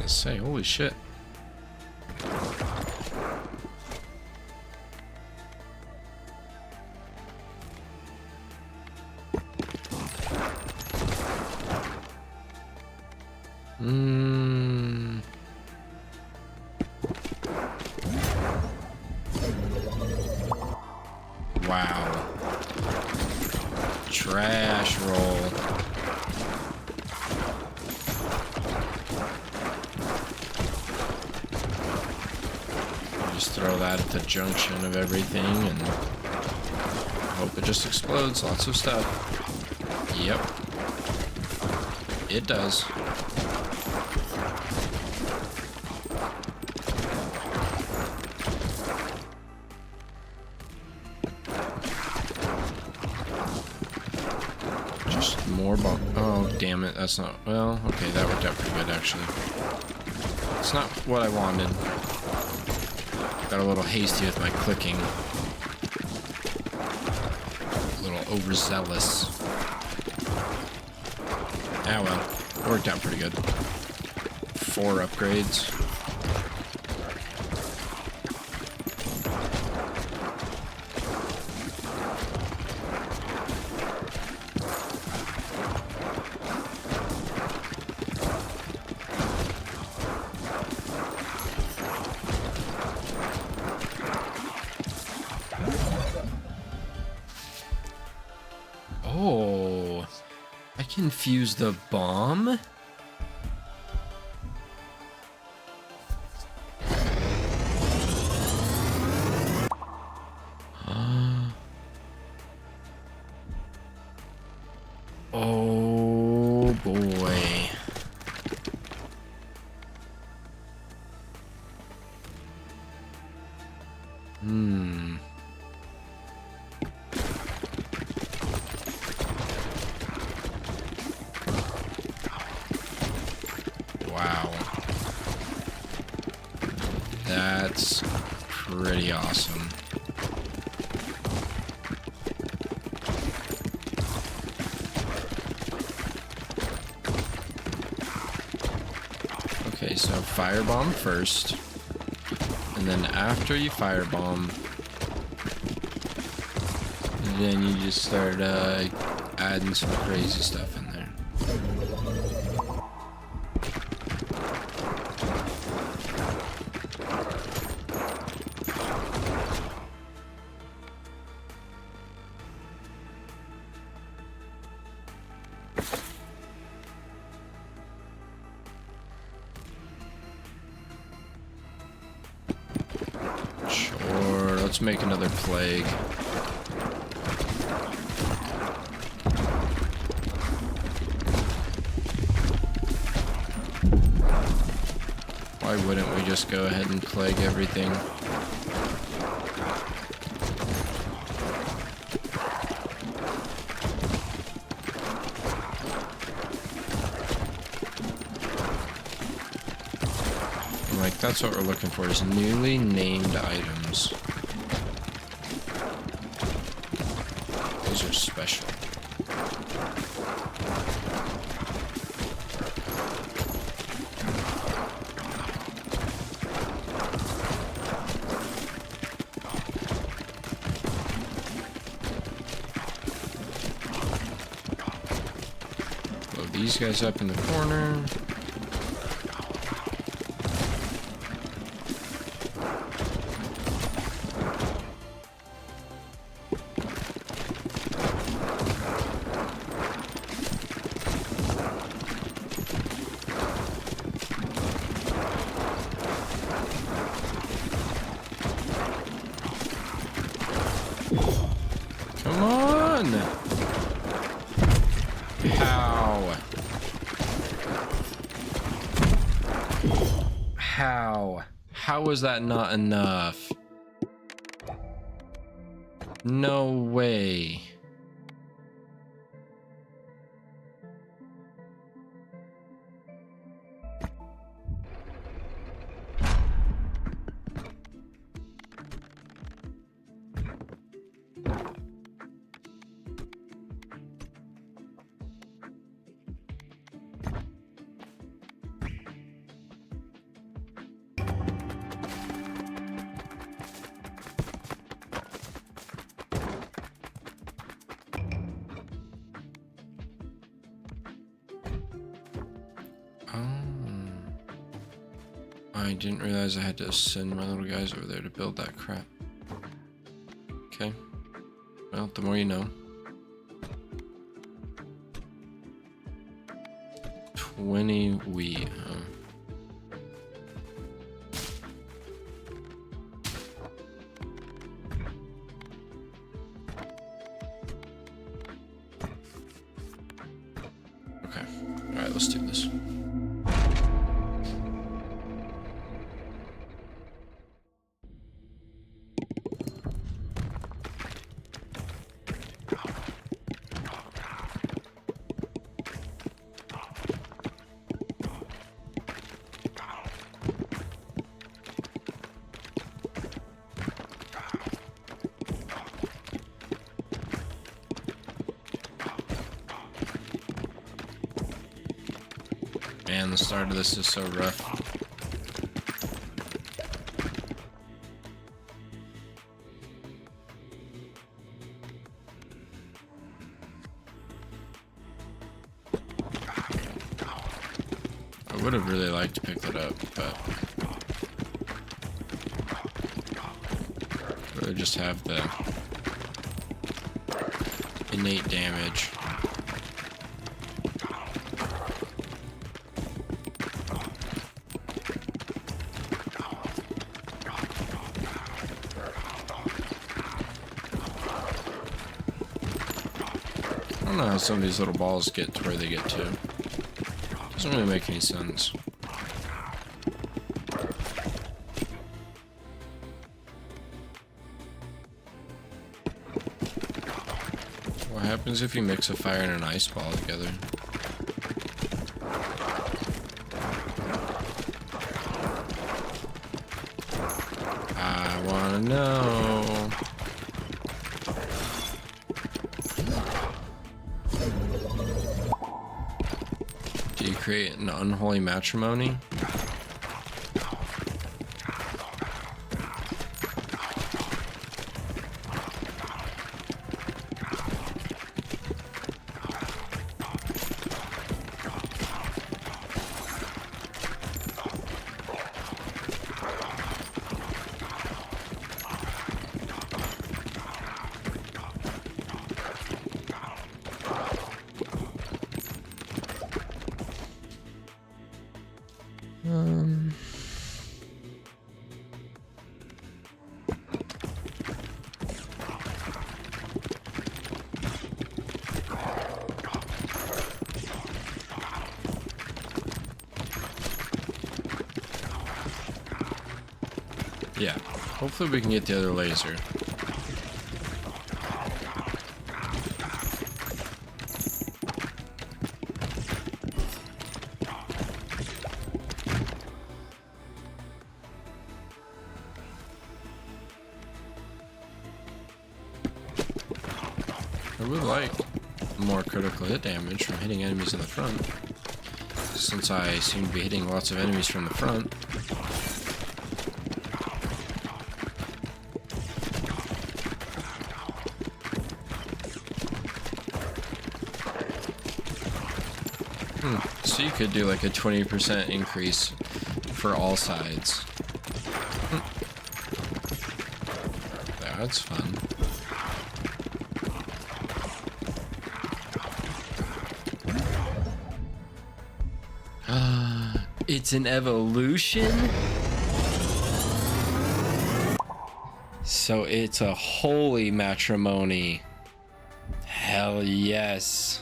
Say, holy shit. Wow. Trash roll. Just throw that at the junction of everything and hope it just explodes. Lots of stuff. Yep. It does. Just more bomb. Oh, damn it. That's not... Well, okay, that worked out pretty good, actually. It's not what I wanted. Got a little hasty with my clicking. A little overzealous. Ah well, it worked out pretty good. 4 upgrades. Oh, I can fuse the bomb? Oh boy. Wow. That's pretty awesome. Okay, so firebomb first, and then after you firebomb, then you just start adding some crazy stuff in there. Sure, let's make another plague. Why wouldn't we just go ahead and plague everything? Like, that's what we're looking for, is newly named items. Those are special. Load these guys up in the corner. Come on! How? How? How was that not enough? No way. I didn't realize I had to send my little guys over there to build that crap. Okay. Well, the more you know. 20 wheat, huh? Okay. Alright, let's do this. Man, the start of this is so rough. I would have really liked to pick that up, but really just have the innate damage. I don't know how some of these little balls get to where they get to. Doesn't really make any sense. What happens if you mix a fire and an ice ball together? I wanna know. Do you create an unholy matrimony? Yeah, hopefully we can get the other laser. I would like more critical hit damage from hitting enemies in the front, since I seem to be hitting lots of enemies from the front. So you could do like a 20% increase for all sides. That's fun. It's an evolution? So it's a holy matrimony. Hell yes.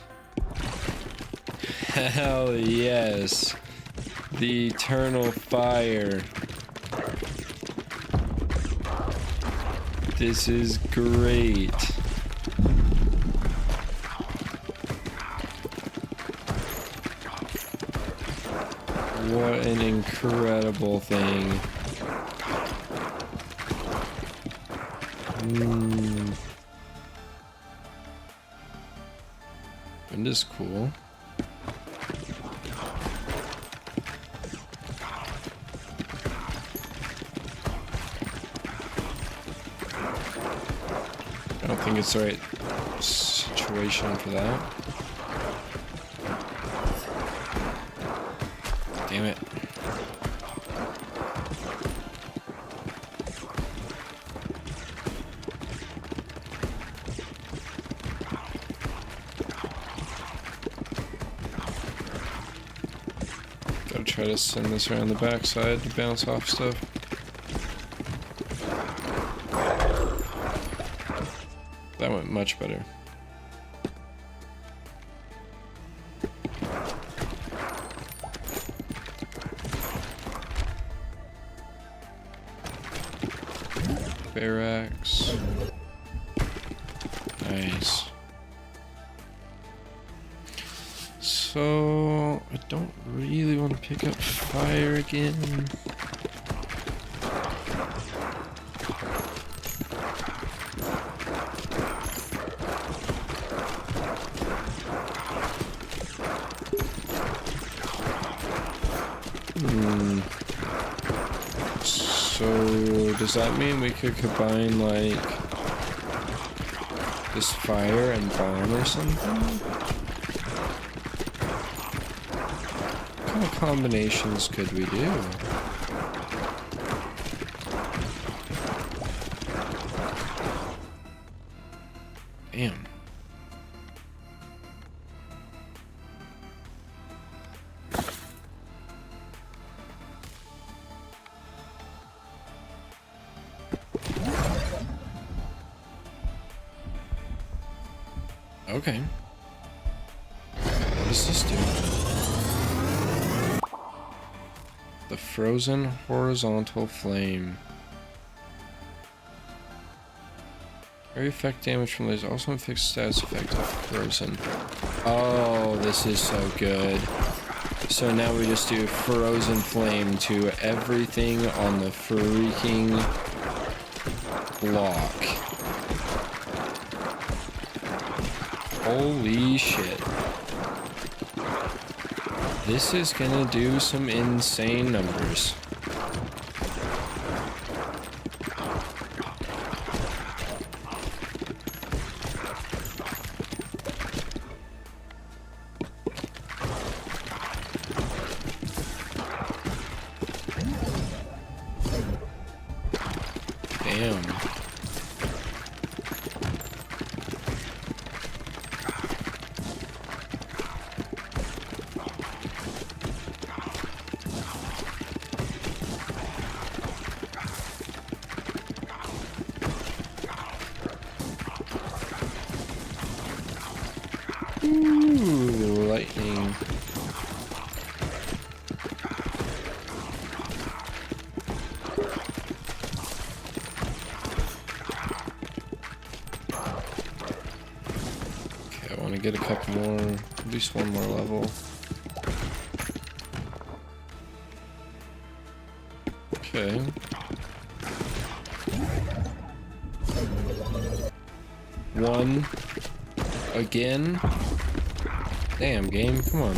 Hell yes. The eternal fire. This is great. What an incredible thing. Wind is cool. I don't think it's the right situation for that. Damn it. Gotta try to send this around the backside to bounce off stuff. That went much better. Barracks. Nice. So I don't really want to pick up fire again. So does that mean we could combine like this fire and bomb or something? What kind of combinations could we do? Damn. Okay. What does this do? The frozen horizontal flame. Area effect damage from lasers also inflicts status effect of frozen. Oh, this is so good. So now we just do frozen flame to everything on the freaking block. Holy shit. This is gonna do some insane numbers. Damn. Ooh, lightning. Okay, I want to get a couple more, at least one more level. Okay. One. Again? Damn, game, come on.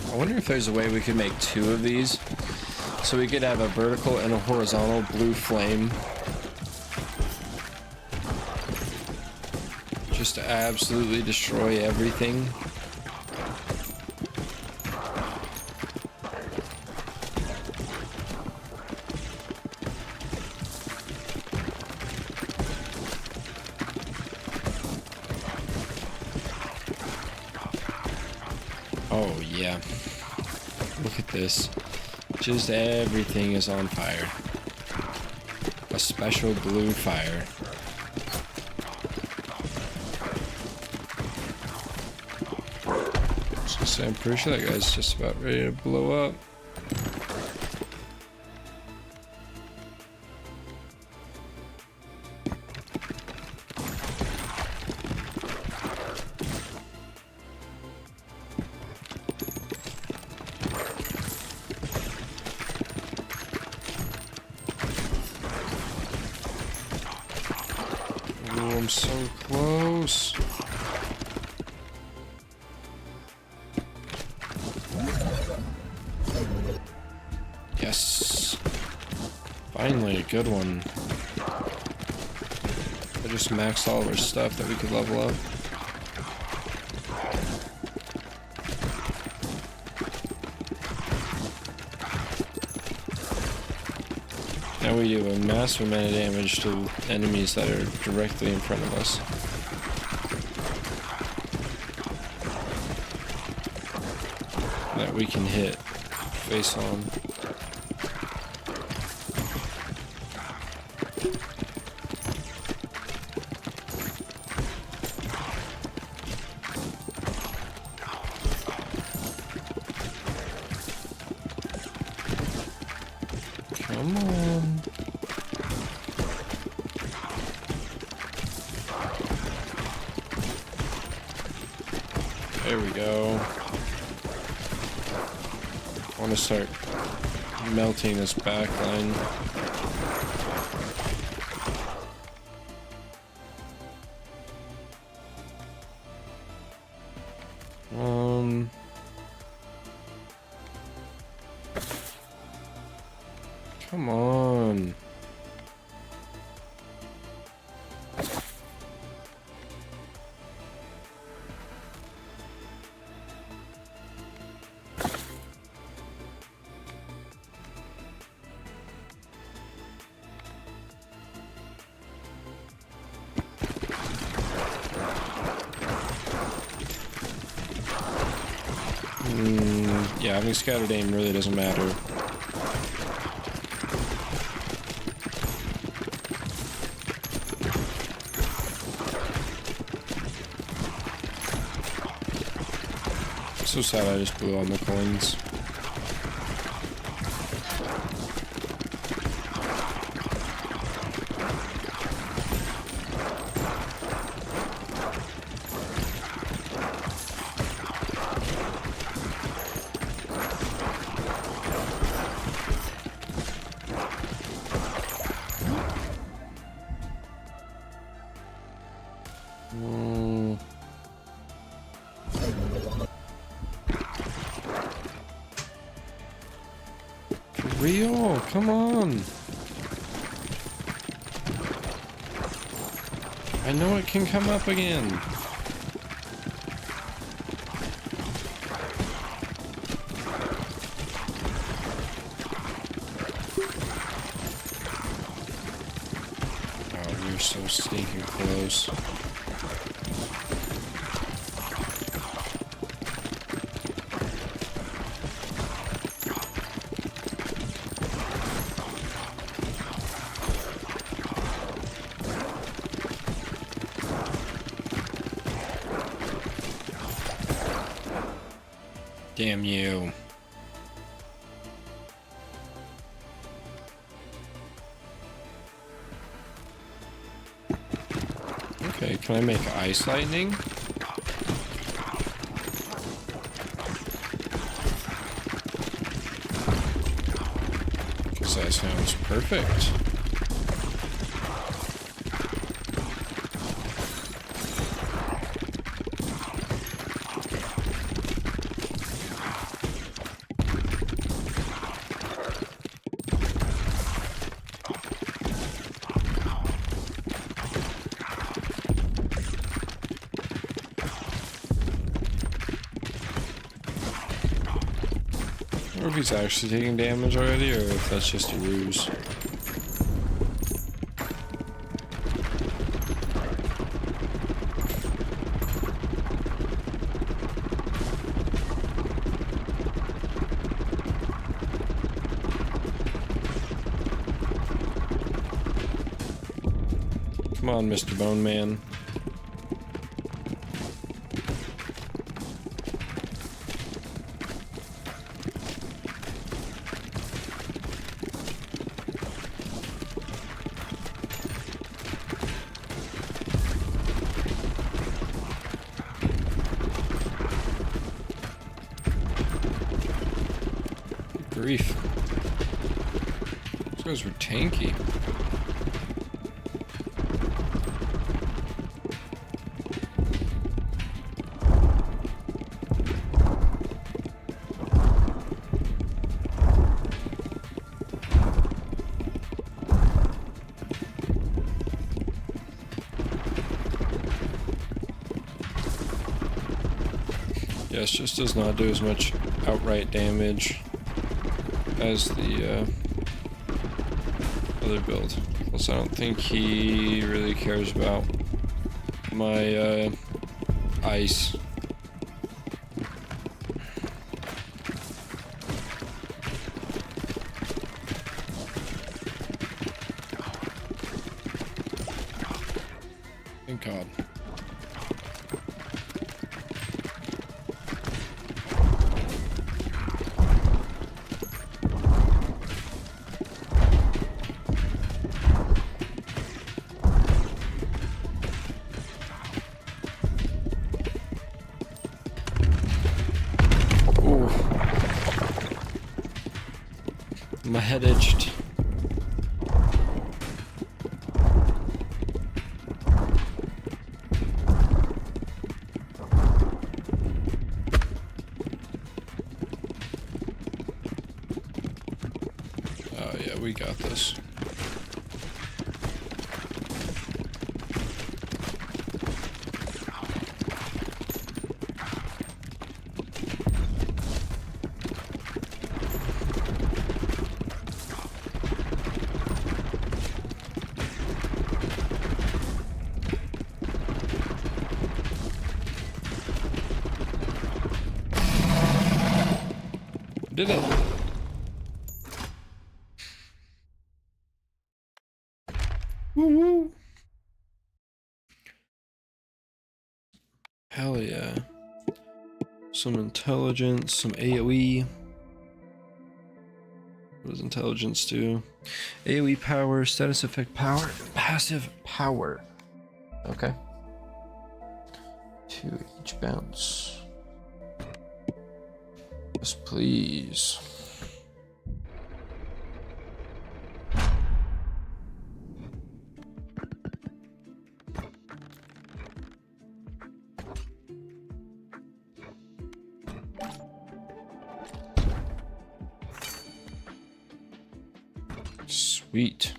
I wonder if there's a way we could make two of these. So we could have a vertical and a horizontal blue flame. Just to absolutely destroy everything. Oh yeah, look at this. Just everything is on fire. A special blue fire. So I'm pretty sure that guy's just about ready to blow up. Oh, I'm so close. Yes. Finally, a good one. I just maxed all of our stuff that we could level up. Now we do a massive amount of damage to enemies that are directly in front of us. That we can hit face on. Come on. There we go. I want to start melting this back line. Come on. Yeah, having scattered aim really doesn't matter. So sad I just blew on the coins. Real? Come on. I know it can come up again. Oh, you're so stinking close. Damn you. Okay, can I make ice lightning? Because that sounds perfect. Or if he's actually taking damage already, or if that's just a ruse. Come on, Mr. Bone Man. Grief. Those guys were tanky. Yes, just does not do as much outright damage as the other build. Plus, I don't think he really cares about my ice. Thank God. My head itched. Oh yeah, we We got this. Did it. Woo-hoo. Hell yeah. Some intelligence, some AoE. What does intelligence do? AoE power, status effect power, passive power. Okay. 2 each bounce. Yes, please. Sweet.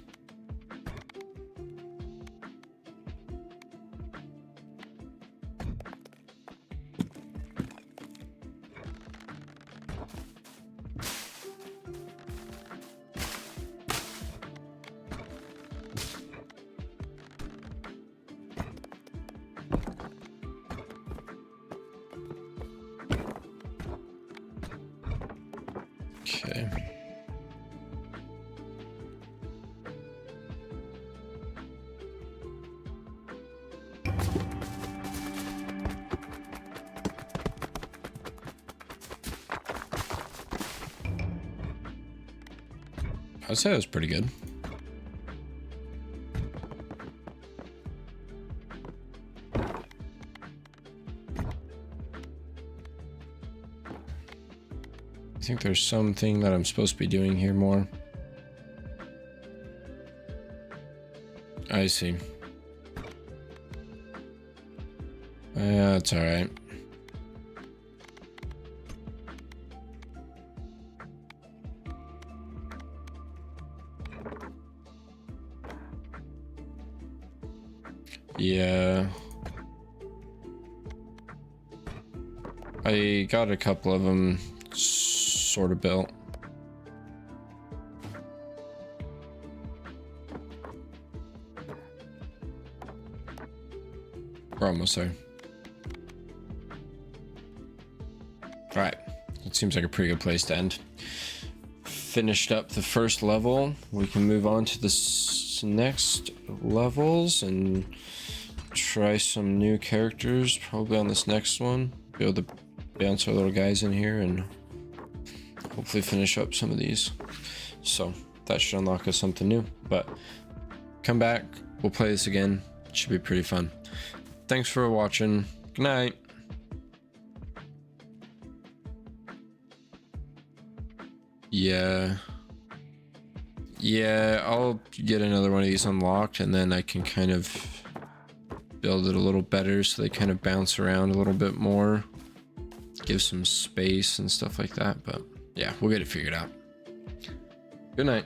Okay. I'd say it was pretty good. I think there's something that I'm supposed to be doing here more. I see. Yeah, it's alright. Yeah. I got a couple of them sort of built. We're almost there. Alright. It seems like a pretty good place to end. Finished up the first level. We can move on to the next levels and try some new characters probably on this next one. Be able to bounce our little guys in here and hopefully finish up some of these. So that should unlock us something new, but come back, we'll play this again. It should be pretty fun. Thanks for watching. Good night. Yeah, I'll get another one of these unlocked and then I can kind of build it a little better so they kind of bounce around a little bit more, give some space and stuff like that. But yeah, we'll get it figured out. Good night.